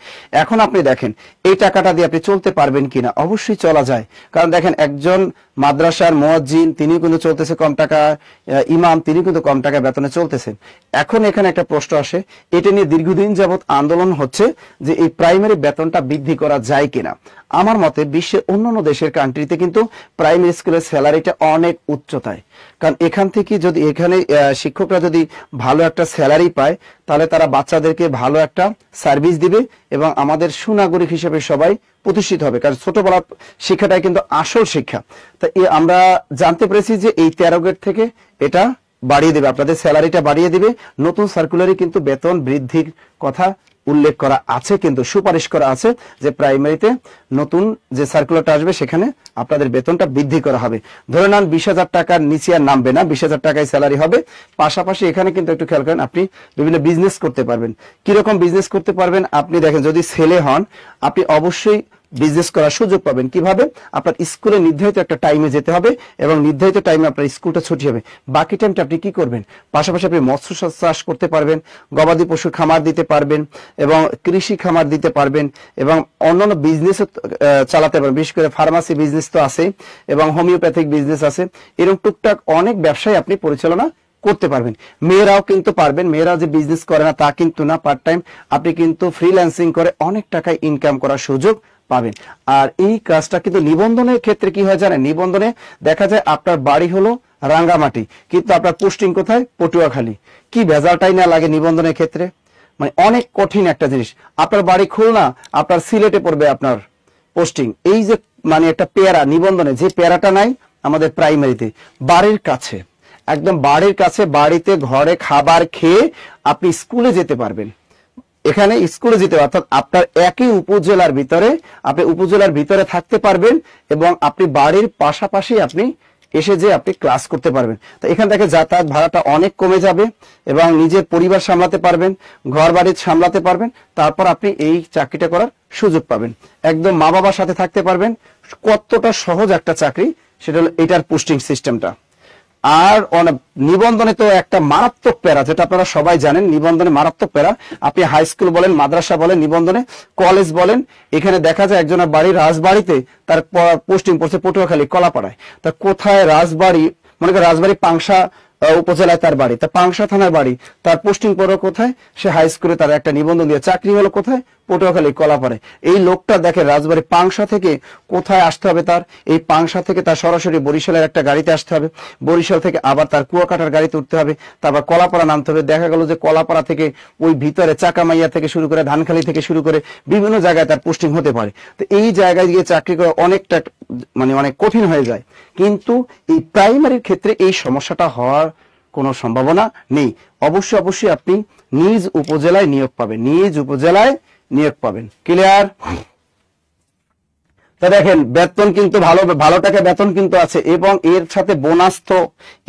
এখন আপনি দেখেন এই টাকাটা দিয়ে আপনি চলতে পারবেন কিনা। অবশ্যই চলা যায়, কারণ দেখেন একজন মাদ্রাসার মুয়াজ্জিন তিনি কিন্তু চলতেছে কম টাকা, ইমাম তিনি কিন্তু কম টাকা বেতনে চলতেছেন। এখন এখানে একটা প্রশ্ন আসে, এটা নিয়ে দীর্ঘদিন যাবত আন্দোলন হচ্ছে যে এই প্রাইমারি বেতনটা বৃদ্ধি করা যায় কিনা। আমার মতে বিশ্বের অন্যান্য দেশের কান্ট্রিতে কিন্তু প্রাইমারি স্কুলের স্যালারিটা অনেক উচ্চতায়, কারণ এখান থেকে যদি এখানে শিক্ষকরা যদি ভালো একটা স্যালারি পায়, তাহলে তারা বাচ্চাদেরকে ভালো একটা সার্ভিস দিবে এবং আমাদের সুনাগরিক হিসেবে সবাই প্রতিষ্ঠিত হবে, কারণ ছোটবেলার শিক্ষাটাই কিন্তু আসল শিক্ষা। তা আমরা জানতে পেরেছি যে এই 13 গ্রেড থেকে এটা বাড়িয়ে দেবে, আপনাদের স্যালারিটা বাড়িয়ে দিবে। নতুন সার্কুলারে কিন্তু বেতন বৃদ্ধির কথা উল্লেখ করা আছে, কিন্তু সুপারিশ করা আছে যে প্রাইমারিতে নতুন যে সার্কুলারটা আসবে সেখানে আপনাদের বেতনটা বৃদ্ধি করা হবে। ধরে নেন 20,000 টাকার নিচে আর নামবে না, 20,000 টাকায় স্যালারি হবে। পাশাপাশি এখানে কিন্তু একটু খেয়াল করেন, আপনি বিভিন্ন বিজনেস করতে পারবেন। কিরকম বিজনেস করতে পারবেন? আপনি দেখেন, যদি ছেলে হন আপনি অবশ্যই বিজনেস করার সুযোগ পাবেন। কিভাবে? আপনার স্কুলে নির্ধারিত একটা টাইমে যেতে হবে এবং নির্ধারিত টাইমে আপনার স্কুলটা ছুটি হবে। বাকি টাইমটা আপনি কি করবেন? পাশাপাশি আপনি মৎস্য চাষ করতে পারবেন, গবাদি পশুর খামার দিতে পারবেন এবং কৃষি খামার দিতে পারবেন এবং অন্যান্য বিজনেসও চালাতে পারবেন। বিশেষ করে ফার্মাসি বিজনেস তো আছে এবং হোমিওপ্যাথিক বিজনেস আছে, এরকম টুকটাক অনেক ব্যবসায় আপনি পরিচালনা করতে পারবেন। মেয়েরাও কিন্তু পারবেন, মেয়েরাও যে বিজনেস করে না তা কিন্তু না, পার্ট টাইম আপনি কিন্তু ফ্রিল্যান্সিং করে অনেক টাকা ইনকাম করার সুযোগ পাবেন। আর এই কাজটা কিন্তু নিবন্ধনের ক্ষেত্রে কি হয় জানেন? নিবন্ধনে দেখা যায় আপনার বাড়ি হলো রাঙ্গামাটি, কিন্তু আপনার পোস্টিং কোথায়? পটুয়াখালী। কি ভেজালটাই না লাগে নিবন্ধনের ক্ষেত্রে, মানে অনেক কঠিন একটা জিনিস। আপনার বাড়ি খুলনা, আপনার সিলেটে পড়বে আপনার পোস্টিং। এই যে মানে একটা পেয়ারা নিবন্ধনে, যে পেয়ারাটা নাই আমাদের প্রাইমারিতে, বাড়ির কাছে, একদম বাড়ির কাছে, বাড়িতে ঘরে খাবার খেয়ে আপনি স্কুলে যেতে পারবেন। এখানে স্কুলে যেতে, অর্থাৎ আপনার একই উপজেলার ভিতরে, আপনি উপজেলার ভিতরে থাকতে পারবেন এবং আপনি বাড়ির পাশাপাশি আপনি এসে যে আপনি ক্লাস করতে পারবেন। তো এখান থেকে যাতায়াত ভাড়াটা অনেক কমে যাবে এবং নিজের পরিবার সামলাতে পারবেন, ঘর বাড়ি সামলাতে পারবেন। তারপর আপনি এই চাকরিটা করার সুযোগ পাবেন, একদম মা বাবার সাথে থাকতে পারবেন। কতটা সহজ একটা চাকরি, সেটা হলো এটার পোস্টিং সিস্টেমটা। আর নিবন্ধনে তো একটা মারাত্মক প্যারা, যেটা আপনারা সবাই জানেন, নিবন্ধনে মারাত্মক প্যারা। আপনি হাই স্কুল বলেন, মাদ্রাসা বলেন, নিবন্ধনে কলেজ বলেন, এখানে দেখা যায় একজনের বাড়ি রাজবাড়িতে, তার পোস্টিং পড়ছে পটুয়াখালী কলাপাড়ায়। তা কোথায় রাজবাড়ি, মনে করেন রাজবাড়ি পাংশা উপজেলায় তার বাড়ি, তা পাংশা থানার বাড়ি, তার পোস্টিং পড়ো কোথায়? সে হাই স্কুলে তার একটা নিবন্ধন দিয়ে চাকরি হলো কোথায়? পটুয়াখালী কলাপাড়ে। এই লোকটা দেখে রাজবাড়ি পাংশা থেকে কোথায় আসতে হবে তার? এই পাংশা থেকে তার সরাসরি বরিশালের একটা গাড়িতে আসতে হবে, বরিশাল থেকে আবার তার কুয়াকাটার গাড়িতে উঠতে হবে, তারপর কলাপাড়া নামতে হবে। দেখা গেল যে কলাপাড়া থেকে ওই ভিতরে চাকামাইয়া থেকে শুরু করে ধানখালী থেকে শুরু করে বিভিন্ন জায়গায় তার পোস্টিং হতে পারে। তো এই জায়গায় গিয়ে চাকরি করা অনেকটা মানে অনেক কঠিন হয়ে যায়। কিন্তু এই প্রাইমারির ক্ষেত্রে এই সমস্যাটা হওয়ার কোনো সম্ভাবনা নেই। অবশ্যই আপনি নিজ উপজেলায় নিয়োগ পাবেন, নিজ উপজেলায় নিয়োগ পাবেন। ক্লিয়ার? তা দেখেন বেতন কিন্তু ভালো টাকা বেতন কিন্তু আছে এবং এর সাথে বোনাস তো,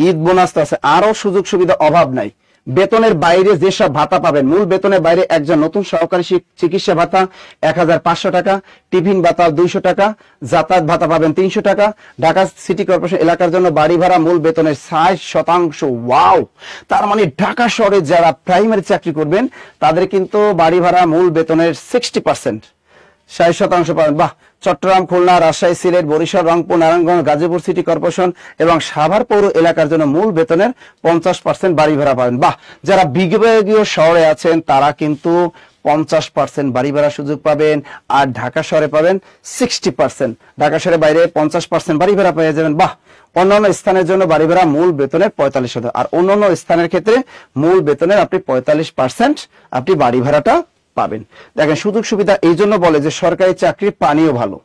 ঈদ বোনাস তো আছে, আরো সুযোগ সুবিধা অভাব নাই। বেতনের বাইরে যেসব ভাতা পাবেন, মূল বেতনের বাইরে একজন নতুন সহকারী চিকিৎসা ভাতা 1500 টাকা, টিফিন ভাতা 200 টাকা, যাতায়াত ভাতা পাবেন 300 টাকা, ঢাকা সিটি কর্পোরেশন এলাকার জন্য বাড়ি ভাড়া মূল বেতনের 60%। ওয়াও! তার মানে ঢাকা শহরে যারা প্রাইমারি চাকরি করবেন তাদের কিন্তু বাড়ি ভাড়া মূল বেতনের 60%, 60% পাবেন। বাহ! চট্টগ্রাম, খুলনা, রাজশাহী, সিলেট, বরিশাল, রংপুর, নারায়ণগঞ্জ, গাজীপুর সিটি কর্পোরেশন এবং সাভার পৌর এলাকার জন্য মূল বেতনের 50% বাড়ি ভাড়া পাবেন। বাহ! যারা বিভাগীয় শহরে আছেন তারা কিন্তু 50% বাড়ি ভাড়া সুযোগ পাবেন, আর ঢাকা শহরে পাবেন 60%। ঢাকা শহরে বাইরে 50% বাড়ি ভাড়া পেয়ে যাবেন। বাহ! অন্যান্য স্থানের জন্য বাড়ি ভাড়া মূল বেতনের 45%, আর অন্যান্য স্থানের ক্ষেত্রে মূল বেতনের আপনি 45% আপনি বাড়ি ভাড়াটা পাবেন। দেখেন সুযোগ সুবিধা এই জন্য বলে যে সরকারি চাকরির পানিও ভালো।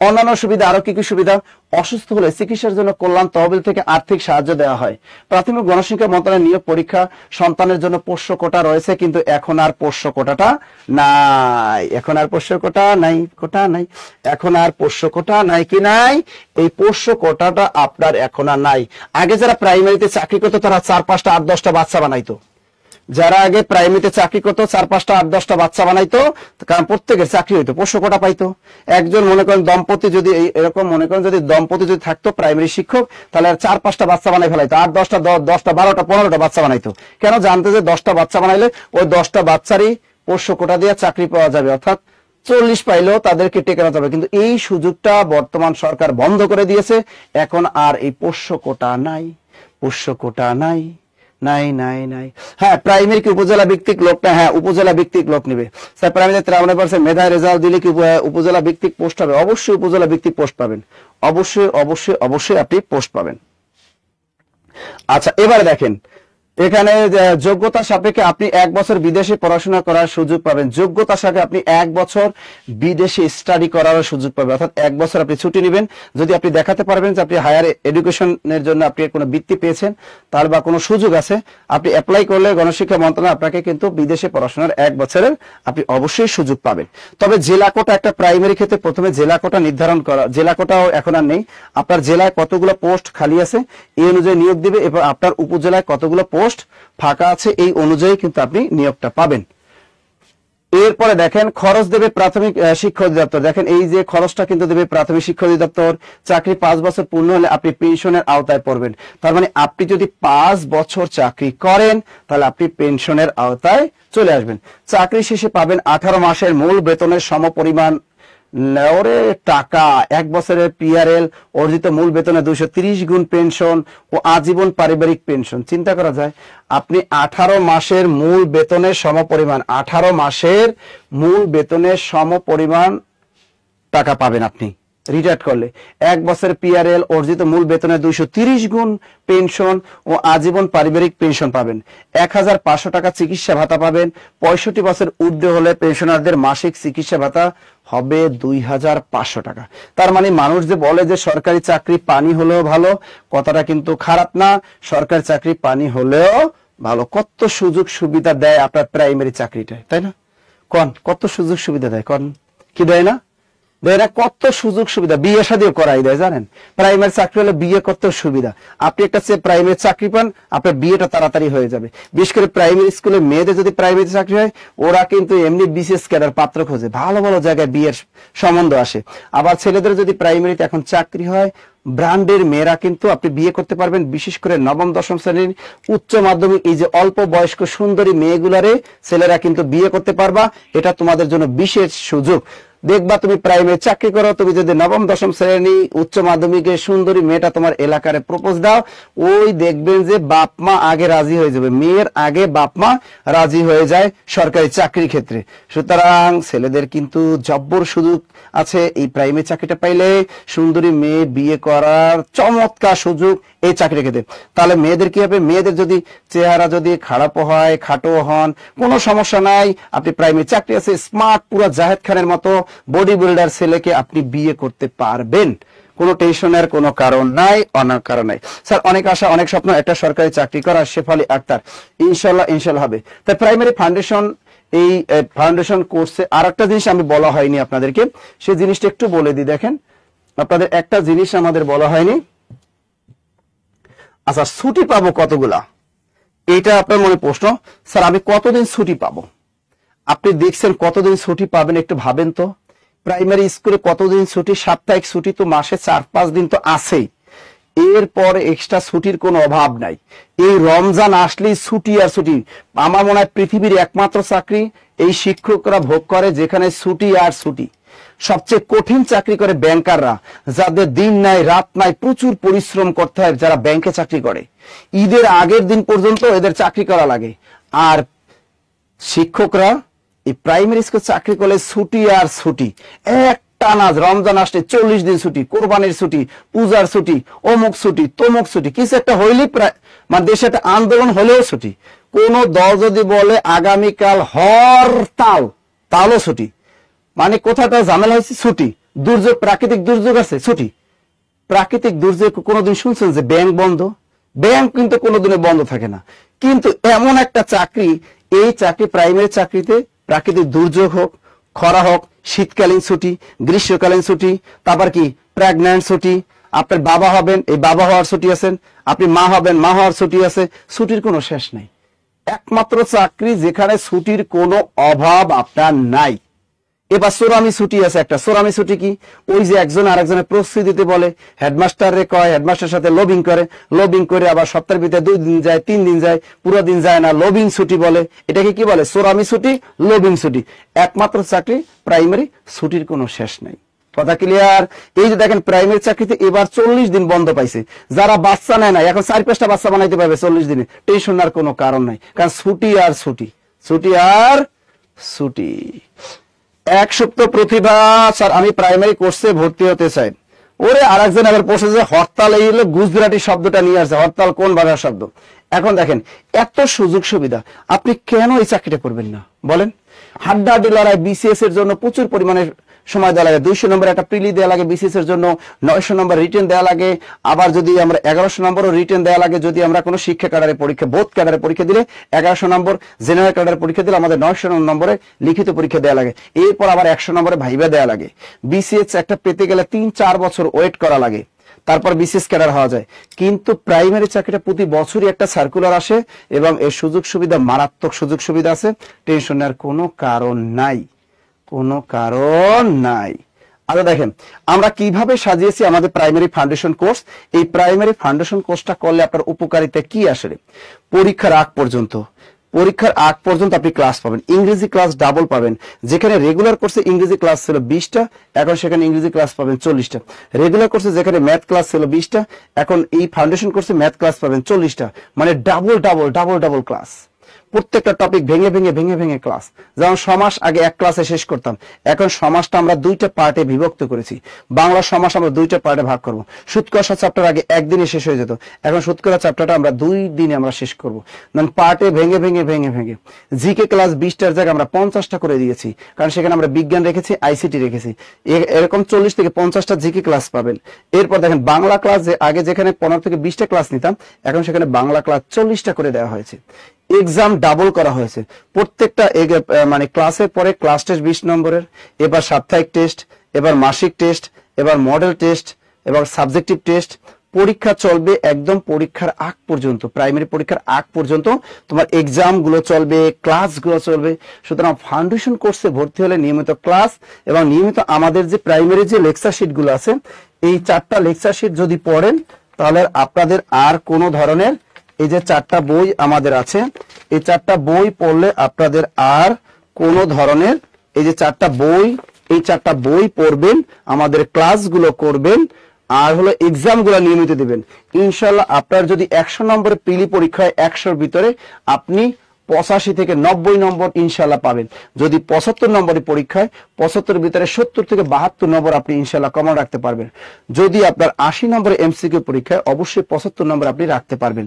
অন্যান্য সুবিধা আরো কি কি সুবিধা? অসুস্থ হলে চিকিৎসার জন্য কল্যাণ তহবিল থেকে আর্থিক সাহায্য দেওয়া হয়। প্রাথমিক গণশিক্ষা মন্ত্রণালয়ের নিয়োগ পরীক্ষা, সন্তানের জন্য পোষ্য কোটা রয়েছে, কিন্তু এখন আর পোষ্য কোটাটা নাই, এখন আর পোষ্য কোটা নাই, কোটা নাই, এখন আর পোষ্য কোটা নাই। কি নাই? এই পোষ্য কোটাটা আপনার এখন আর নাই। আগে যারা প্রাইমারিতে চাকরি করতো তারা 4, 5টা 8, 10টা বাচ্চা বানাইতো। যারা আগে প্রাইমারিতে চাকরি করতো 4, 5টা 8, 10টা বাচ্চা বানাইতো, কারণ প্রত্যেকের চাকরি হইতো, পোষ্য কোটা পাইতো। একজন মনে করেন দম্পতি যদি এরকম মনে করেন যদি দম্পতি যদি থাকতো প্রাইমারি শিক্ষক, তাহলে আর 4, 5টা বাচ্চা বানাই ফেলাইতো, 8, 10টা 12টা 15টা বাচ্চা বানাইতো। কেন? জানতে যে 10টা বাচ্চা বানাইলে ওই 10টা বাচ্চারই পোষ্য কোটা দিয়ে চাকরি পাওয়া যাবে, অর্থাৎ 40 পাইলেও তাদেরকে টেকানো যাবে। কিন্তু এই সুযোগটা বর্তমান সরকার বন্ধ করে দিয়েছে। এখন আর এই পোষ্য কোটা নাই, পোষ্য কোটা নাই, নাই নাই নাই। হ্যাঁ, প্রাইমারি কি উপজেলা ভিত্তিক লোক না? হ্যাঁ, উপজেলা ভিত্তিক লোক নিবে। স্যার প্রাইমারিতে 53% মেধায় রেজাল্ট দিলে কি উপজেলা ভিত্তিক পোস্ট হবে? অবশ্যই উপজেলা ভিত্তিক পোস্ট পাবেন, অবশ্যই আপনি পোস্ট পাবেন। আচ্ছা, এবারে দেখেন এখানে যোগ্যতা সাপেক্ষে আপনি 1 বছর বিদেশে পড়াশোনা করার সুযোগ পাবেন। যোগ্যতা সাপেক্ষে আপনি 1 বছর বিদেশে স্টাডি করার সুযোগ পাবেন, অর্থাৎ 1 বছর আপনি ছুটি নেবেন। যদি আপনি দেখাতে পারবেন যে আপনি হায়ার এডুকেশনের জন্য আপনি কোনো বৃত্তি পেয়েছেন, তার বা কোনো সুযোগ আছে, আপনি অ্যাপ্লাই করলে গণশিক্ষা মন্ত্রণালয় আপনাকে কিন্তু বিদেশে পড়াশোনার 1 বছরের আপনি অবশ্যই সুযোগ পাবেন। তবে জেলা কোটা, একটা প্রাইমারি ক্ষেত্রে প্রথমে জেলা কোটা নির্ধারণ করা, জেলা কোটাও এখন আর নেই। আপনার জেলায় কতগুলো পোস্ট খালি আছে এই অনুযায়ী নিয়োগ দিবে, এবং আপনার উপজেলায় কতগুলো পোস্ট ফাঁকা আছে এই অনুযায়ী কিন্তু আপনি নিয়োগটা পাবেন। এরপরে দেখেন খরচ দেবে প্রাথমিক শিক্ষা অধিদপ্তর। দেখেন এই যে খরচটা কিন্তু দেবে প্রাথমিক শিক্ষা অধিদপ্তর। চাকরি 5 বছর পূর্ণ হলে আপনি পেনশনের আওতায় পড়বেন। তার মানে আপনি যদি 5 বছর চাকরি করেন তাহলে আপনি পেনশনের আওতায় চলে আসবেন। চাকরি শেষে পাবেন 18 মাসের মূল বেতনের সমপরিমাণ ওরে টাকা, 1 বছরের পিআরএল, অর্জিত মূল বেতনে 230 গুণ পেনশন ও আজীবন পারিবারিক পেনশন। চিন্তা করা যায়, আপনি 18 মাসের মূল বেতনের সমপরিমাণ, 18 মাসের মূল বেতনের সমপরিমাণ টাকা পাবেন আপনি। রিটায়ার্ড করলে 1 বছরের পিআরএল অর্জিত মূল বেতনের 230 গুণ পেনশন ও আজীবন পারিবারিক পেনশন পাবেন। 1500 টাকা চিকিৎসা ভাতা পাবেন। 65 বছর ঊর্ধ্বে হলে পেনশনারদের মাসিক চিকিৎসা ভাতা হবে 2500 টাকা। তার মানে মানুষ যে বলে যে সরকারি চাকরি পানি হলেও ভালো, কথাটা কিন্তু খারাপ না। সরকারি চাকরি পানি হলেও ভালো। কত সুযোগ সুবিধা দেয় আপনার প্রাইমারি চাকরিটায়, তাই না? কত সুযোগ সুবিধা দেয়, কি দেয় না? দেয় না? কত সুযোগ সুবিধা, বিয়ে শাদীও করাই দেয় জানেন। প্রাইমারি চাকরি হলে বিয়ে করতে সুবিধা। আপনি একটা প্রাইমারি চাকরি পান, আপনার বিয়েটা তাড়াতাড়ি হয়ে যাবে। বিশেষ করে প্রাইমারি স্কুলে মেয়েদের যদি প্রাইমারি চাকরি হয়, ওরা কিন্তু এমনি বিসিএস ক্যাডার পাত্র খোঁজে, ভালো ভালো জায়গায় বিয়ের সম্বন্ধ আসে। আবার ছেলেদের যদি প্রাইমারিতে এখন চাকরি হয়, ব্র্যান্ডের মেয়েরা কিন্তু আপনি বিয়ে করতে পারবেন। বিশেষ করে নবম দশম শ্রেণীর উচ্চ মাধ্যমিক এই যে অল্প বয়স্ক সুন্দরী মেয়েগুলারে ছেলেরা কিন্তু বিয়ে করতে পারবা। এটা তোমাদের জন্য বিশেষ সুযোগ। দেখবা তুমি প্রাইমারি চাকরি করো, তুমি যদি নবম দশম শ্রেণী উচ্চ মাধ্যমিকের সুন্দরী মেয়েটা তোমার এলাকার প্রপোজ দাও, ওই দেখবেন যে বাপ মা আগে রাজি হয়ে যাবে, মেয়ের আগে বাপ মা রাজি হয়ে যায় সরকারি চাকরির ক্ষেত্রে। সুতরাং ছেলেদের কিন্তু জব্বর সুযোগ আছে এই প্রাইমারি চাকরিটা পাইলে। সুন্দরী মেয়ে বিয়ে করার চমৎকার সুযোগ এই চাকরির ক্ষেত্রে। তাহলে মেয়েদের কি হবে? মেয়েদের যদি চেহারা যদি খারাপ হয়, খাটো হন, কোনো সমস্যা নাই, আপনি প্রাইমারি চাকরি আছে, স্মার্ট পুরো জাহেদ খানের মতো বডি বিল্ডার ছেলেকে আপনি বিয়ে করতে পারবেন। কোনো টেনশনের কোনো কারণ নাই, অনেক কারণ নাই। স্যার অনেক আশা অনেক স্বপ্ন একটা সরকারি চাকরি করা, শেফালি আক্তার। ইনশাল্লাহ হবে। তাই প্রাইমারি ফাউন্ডেশন এই ফাউন্ডেশন কোর্সে আর একটা জিনিস আমি বলা হয়নি আপনাদেরকে, সেই জিনিসটা একটু বলে দিই। দেখেন আপনাদের একটা জিনিস আমাদের বলা হয়নি। আচ্ছা, ছুটি পাবো কতগুলা, এটা আপনার মনে প্রশ্ন। স্যার আমি কতদিন ছুটি পাবো? আপনি দেখছেন কতদিন ছুটি পাবেন, একটু ভাবেন তো। প্রাইমারি স্কুলে কতদিন ছুটি? সাপ্তাহিক ছুটি তো মাসে 4-5 দিন তো আছেই। এরপর এক্সট্রা ছুটির কোনো অভাব নাই। এই রমজান আসলেই ছুটি আর ছুটি। আমার মনে হয় পৃথিবীর একমাত্র চাকরি এই শিক্ষকরা ভোগ করে যেখানে ছুটি আর ছুটি। সবচেয়ে কঠিন চাকরি করে ব্যাংকাররা, যাদের দিন নাই রাত নাই, প্রচুর পরিশ্রম করতে হয় যারা ব্যাংকে চাকরি করে। ঈদের আগের দিন পর্যন্ত এদের চাকরি করা লাগে। আর শিক্ষকরা এই প্রাইমারি স্কুল চাকরি করলে ছুটি আর ছুটি। টানা রমজান আসলে 40 দিন ছুটি, কোরবানির ছুটি, পূজার ছুটি, অমুক ছুটি, তমুক ছুটি, কিছু একটা হইলে মানে দেশে একটা আন্দোলন হলেও ছুটি। কোন দল যদি বলে আগামীকাল হরতাল, তাহলেও ছুটি। মানে কোথাটা ঝামেলা হয়েছে, ছুটি। দুর্যোগ, প্রাকৃতিক দুর্যোগ আছে, ছুটি। প্রাকৃতিক দুর্যোগ কোনোদিন শুনছেন যে ব্যাংক বন্ধ? ব্যাংক কিন্তু কোনোদিনে বন্ধ থাকে না। কিন্তু এমন একটা চাকরি, এই চাকরি প্রাইমারি চাকরিতে প্রাকৃতিক দুর্যোগ হোক, খরা হোক, শীতকালীন ছুটি, গ্রীষ্মকালীন ছুটি, তারপর কি প্রেগন্যান্ট ছুটি, আপনার বাবা হবেন, এই বাবা হওয়ার ছুটি আছেন, আপনি মা হবেন, মা হওয়ার ছুটি আছে। ছুটির কোনো শেষ নাই। একমাত্র চাকরি যেখানে ছুটির কোনো অভাব আপনার নাই। এবার সোরামি ছুটি আছে একটা। সোরামি ছুটি কি? ওই যে একজন আরেকজনের প্রস্তুতি দিতে বলে, হেডমাস্টার রে কয়, হেডমাস্টার সাথে লবিং করে, লবিং করে আবার সপ্তাহের ভিতরে 2 দিন যায়, 3 দিন যায়, পুরো দিন যায় না, লবিং ছুটি বলে। এটাকে কি বলে? সোরামি ছুটি, লবিং ছুটি। একমাত্র চাকরি প্রাইমারি, ছুটির কোনো শেষ নাই। কথা ক্লিয়ার? এই যে দেখেন প্রাইমারি চাকরিতে এবার 40 দিন বন্ধ পাইছে। যারা বাচ্চা নেয় না, এখন 4-5টা বাচ্চা বানাইতে পারবে 40 দিনে। টেনশন নেওয়ার কোনো কারণ নাই, কারণ ছুটি আর ছুটি, ছুটি আর ছুটি। এক সুপ্ত প্রতিভা, স্যার আমি প্রাইমারি কোর্সে ভর্তি হতে চাই। ওরে আরেকজন আবার বসে যে হরতাল, এই হলো গুজরাটি শব্দটা নিয়ে আসছে। হরতাল কোন ভাষার শব্দ? এখন দেখেন এত সুযোগ সুবিধা, আপনি কেন এই চাকরিটা করবেন না বলেন? হাড্ডাহাড্ডি লড়াই, বিসিএস এর জন্য প্রচুর পরিমাণে সময় দেওয়া লাগে। 200 নম্বর একটা প্রিলি দেওয়া লাগে বিসিএস এর জন্য, 900 নম্বর রিটেন দেওয়া লাগে। আবার যদি আমরা 1100 নম্বরও রিটেন দেওয়া লাগে। যদি আমরা কোনো শিক্ষা ক্যাডারে পরীক্ষা, বোধ ক্যাডারে পরীক্ষা দিলে 1100 নম্বর, জেনারেল ক্যাডারে পরীক্ষা দিলে আমাদের 900 নম্বরে লিখিত পরীক্ষা দেওয়া লাগে। এরপর আবার 100 নম্বরে ভাইবা দেওয়া লাগে। বিসিএস একটা পেতে গেলে 3-4 বছর ওয়েট করা লাগে, তারপর বিসিএস ক্যাডার হওয়া যায়। কিন্তু প্রাইমারি চাকরিটা প্রতি বছরই একটা সার্কুলার আসে এবং এর সুযোগ সুবিধা, মারাত্মক সুযোগ সুবিধা আছে। টেনশন নেওয়ার কোনো কারণ নাই, কোনো কারণ নাই। আচ্ছা দেখেন আমরা কিভাবে সাজিয়েছি আমাদের প্রাইমারি ফাউন্ডেশন কোর্স। এই প্রাইমারি ফাউন্ডেশন কোর্সটা করলে আপনার উপকারিতা কি আসলে? পরীক্ষার আগ পর্যন্ত আপনি ক্লাস পাবেন, ইংরেজি ক্লাস ডাবল পাবেন। যেখানে রেগুলার কোর্সে ইংরেজি ক্লাস ছিল 20টা, এখন সেখানে ইংরেজি ক্লাস পাবেন 40টা। রেগুলার কোর্সে যেখানে ম্যাথ ক্লাস ছিল 20টা, এখন এই ফাউন্ডেশন কোর্সে ম্যাথ ক্লাস পাবেন 40টা। মানে ডাবল ক্লাস। প্রত্যেকটা টপিক ভেঙে ভেঙে ভেঙে ভেঙে ক্লাস। যেমন সমাস আগে এক ক্লাসে শেষ করতাম, এখন সমাসটা আমরা দুইটা পার্টে বিভক্ত করেছি। বাংলা সমাস আমরা দুইটা পার্টে ভাগ করব। সুৎকষা চ্যাপ্টার আগে একদিনে শেষ হয়ে যেত, এখন সুৎকরা চ্যাপ্টারটা আমরা 2 দিনে আমরা শেষ করব। পার্টে ভেঙে ভেঙে ভেঙে ভেঙে জিকে ক্লাস 20টার জায়গায় আমরা 50টা করে দিয়েছি, কারণ সেখানে আমরা বিজ্ঞান রেখেছি, আইসিটি রেখেছি। এরকম 40 থেকে 50টা জিকে ক্লাস পাবেন। এরপর দেখেন বাংলা ক্লাস আগে যেখানে 15 থেকে 20টা ক্লাস নিতাম, এখন সেখানে বাংলা ক্লাস 40টা করে দেওয়া হয়েছে। এক্সাম ডাবল করা হয়েছে। প্রত্যেকটা ক্লাসের পরে ক্লাস টেস্ট 20 নম্বরের, এবার সাপ্তাহিক টেস্ট, এবার মাসিক টেস্ট, এবার মডেল টেস্ট, এবার সাবজেক্টিভ টেস্ট। পরীক্ষা চলবে একদম পরীক্ষার আগ পর্যন্ত, প্রাইমারি পরীক্ষার আগ পর্যন্ত তোমার এক্সাম গুলো চলবে, ক্লাস গুলো চলবে। সুতরাং ফাউন্ডেশন কোর্সে ভর্তি হলে নিয়মিত ক্লাস এবং নিয়মিত আমাদের যে প্রাইমারি যে লেকচার শিট গুলো আছে, এই 4টা লেকচার শিট যদি পড়েন তাহলে আপনাদের আর কোনো ধরনের, এই যে 4টা বই আমাদের আছে, এই 4টা বই পড়লে আপনাদের আর কোনো ধরনের, এই যে 4টা বই, এই 4টা বই পড়বেন, আমাদের ক্লাসগুলো করবেন, আর হলো এক্সাম গুলো নিয়মিত দিবেন। ইনশাল্লাহ আপনার যদি 100 নম্বরের প্রিলি পরীক্ষায় 100-র ভিতরে আপনি 85 থেকে 90 নম্বর ইনশাল্লাহ পাবেন। যদি 75 নম্বরের পরীক্ষায় 75-এর ভিতরে 70 থেকে 72 নম্বর আপনি ইনশাল্লাহ কমন রাখতে পারবেন। যদি আপনার 80 নম্বরের এমসিকিউ পরীক্ষায় অবশ্যই 75 নম্বর আপনি রাখতে পারবেন।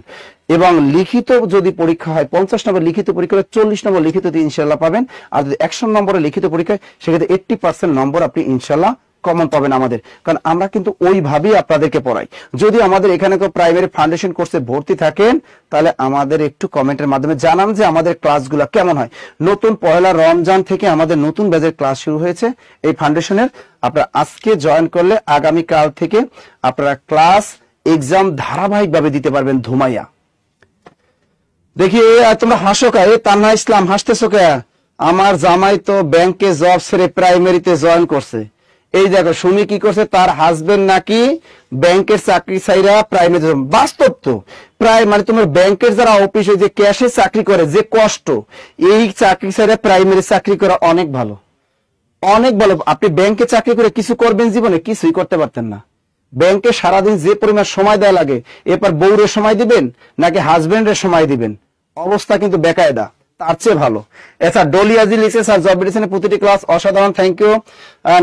এবং লিখিত যদি পরীক্ষা হয় 50 নম্বর লিখিত পরীক্ষায় 40 নম্বর লিখিত ইনশাল্লাহ পাবেন। আর যদি 100 নম্বরের লিখিত পরীক্ষায় সেক্ষেত্রে 80% নম্বর আপনি ইনশাল্লাহ কমন পাবেন আমাদের, কারণ আমরা কিন্তু ওইভাবেই আপনাদেরকে পড়াই। যদি আমাদের এখানে কেউ প্রাইমারি ফাউন্ডেশন কোর্সে ভর্তি থাকেন তাহলে আমাদের একটু কমেন্টের মাধ্যমে জানান যে আমাদের ক্লাসগুলো কেমন হয়। নতুন পয়লা রমজান থেকে আমাদের নতুন ব্যাচের ক্লাস শুরু হয়েছে এই ফাউন্ডেশনের। আপনারা আজকে জয়েন করলে আগামী কাল থেকে আপনারা ক্লাস এক্সাম ধারাবাহিকভাবে দিতে পারবেন ধুমাইয়া। দেখি তোমরা হাসো কা, তান্না ইসলাম হাসতেছো কে? আমার জামাই তো ব্যাংকে জব ছেড়ে প্রাইমারিতে জয়েন করছে। এই দেখো সুমি কি করছে, তার হাজবেন্ড নাকি ব্যাংকের চাকরি ছাইরা প্রাইমারি। বাস্তব তো, প্রায় তোমার ব্যাংকের যারা অফিস, যে ক্যাশে চাকরি করে যে কষ্ট, এই চাকরি ছাইরা প্রাইমারি চাকরি করা অনেক ভালো, অনেক ভালো। আপনি ব্যাংকে চাকরি করে কিছু করবেন জীবনে? কিছুই করতে পারতেন না। ব্যাংকে সারাদিন যে পরিমাণ সময় দেওয়া লাগে, এরপর বউরের সময় দিবেন নাকি হাজবেন্ডের সময় দিবেন, অবস্থা কিন্তু বেকায়দা। তার চেয়ে ভালো। আচ্ছা ডলিয়াজি লিখছে স্যার জব মেডিসিনের প্রতিটি ক্লাস অসাধারণ, থ্যাংক ইউ।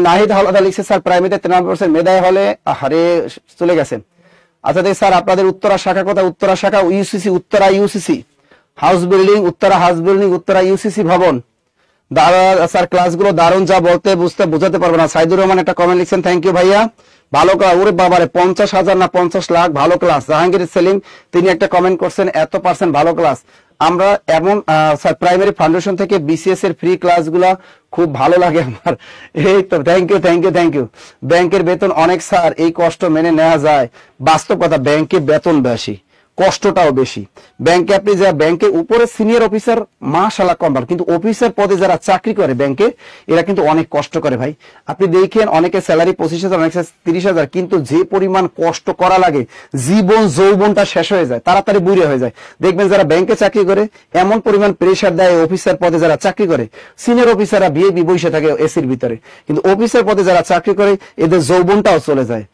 নাহিদ হাওলাদার লিখছে স্যার প্রাইমারিতে 93% মেধায় হলে হারে চলে গেছে। আচ্ছা দেখি স্যার আপনাদের উত্তরা শাখা কথা, উত্তরা শাখা UCC, Uttara UCC house building, Uttara house building, Uttara UCC ভবন। স্যার ক্লাসগুলো দারুণ, যা বলতে বুঝতে বোঝাতে পারবো না। সাইদুর রহমান একটা কমেন্ট লিখছেন, থ্যাংক ইউ ভাইয়া, ভালো ক্লাস। ওরে বাবারে 50,000 না 50 লাখ, ভালো ক্লাস। জাহাঙ্গীর সেলিম তিনি একটা কমেন্ট করছেন, এত পার্সেন্ট ভালো ক্লাস। আমরা এমন স্যার প্রাইমারি ফাউন্ডেশন থেকে বিসিএস এর ফ্রি ক্লাসগুলো খুব ভালো লাগে আমার। এই তো thank you thank you thank you. ব্যাংকের বেতন অনেক স্যার, এই কষ্ট মেনে নেওয়া যায়। বাস্তব কথা, ব্যাংকে বেতন বেশি, কষ্টটাও বেশি। ব্যাংকে আপনি যা ব্যাংকের উপরে সিনিয়র অফিসার মাশাআল্লাহ কম, কিন্তু অফিসার পদে যারা চাকরি করে ব্যাংকে এরা কিন্তু অনেক কষ্ট করে ভাই। আপনি দেখেন অনেকে স্যালারি 25,000, অনেক 30,000, কিন্তু যে পরিমাণ কষ্ট করা লাগে জীবন যৌবনটা শেষ হয়ে যায়, তাড়াতাড়ি বুড়ে হয়ে যায়। দেখবেন যারা ব্যাংকে চাকরি করে এমন পরিমাণ প্রেশার দেয় অফিসার পদে যারা চাকরি করে, সিনিয়র অফিসাররা বিয়ে বসে থাকে এসির ভিতরে, কিন্তু অফিসার পদে যারা চাকরি করে এদের যৌবনটাও চলে যায়।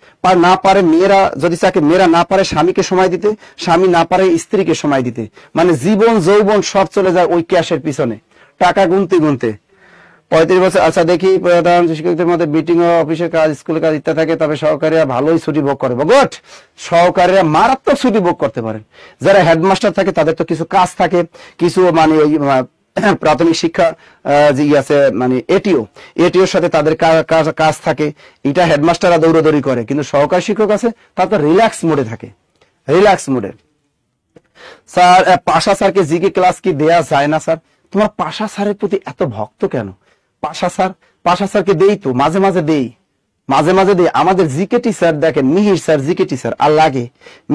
না পারে মেয়েরা, যদি চাকরি মেয়েরা না পারে স্বামীকে সময় দিতে, স্বামী না পারে স্ত্রীকে সময় দিতে, মানে জীবন যৌবন সব চলে যায় ওই ক্যাশের পিছনে, টাকা গুনতে গুনতে। 35 বছর। আচ্ছা দেখি প্রধান শিক্ষকদের মধ্যে মিটিং ও অফিসের কাজ, স্কুলের কাজ ইত্যাদি থাকে, তবে সহকারীরা ভালোই ছুটি ভোগ করে। গুড, সহকারীরা মারাত্মক ছুটি ভোগ করতে পারেন। যারা হেডমাস্টার থাকে তাদের তো কিছু কাজ থাকে, কিছু ওই প্রাথমিক শিক্ষা যে আছে এটিওর সাথে তাদের কাজ থাকে, এটা হেডমাস্টাররা দৌড়াদৌড়ি করে, কিন্তু সহকারী শিক্ষক আছে তারা তো রিল্যাক্স মোডে থাকে, রিল্যাক্স মোডে। স্যার পাশা স্যারকে জিকে ক্লাস কি দেয়া যায় না? স্যার তোমার পাশা স্যারের প্রতি এত ভক্ত কেন? পাশা স্যারকে দেই তো, মাঝে মাঝে দেই। আমাদের জিকে টিচার দেখেন, মিহির স্যার জিকে টিচার আর লাগে,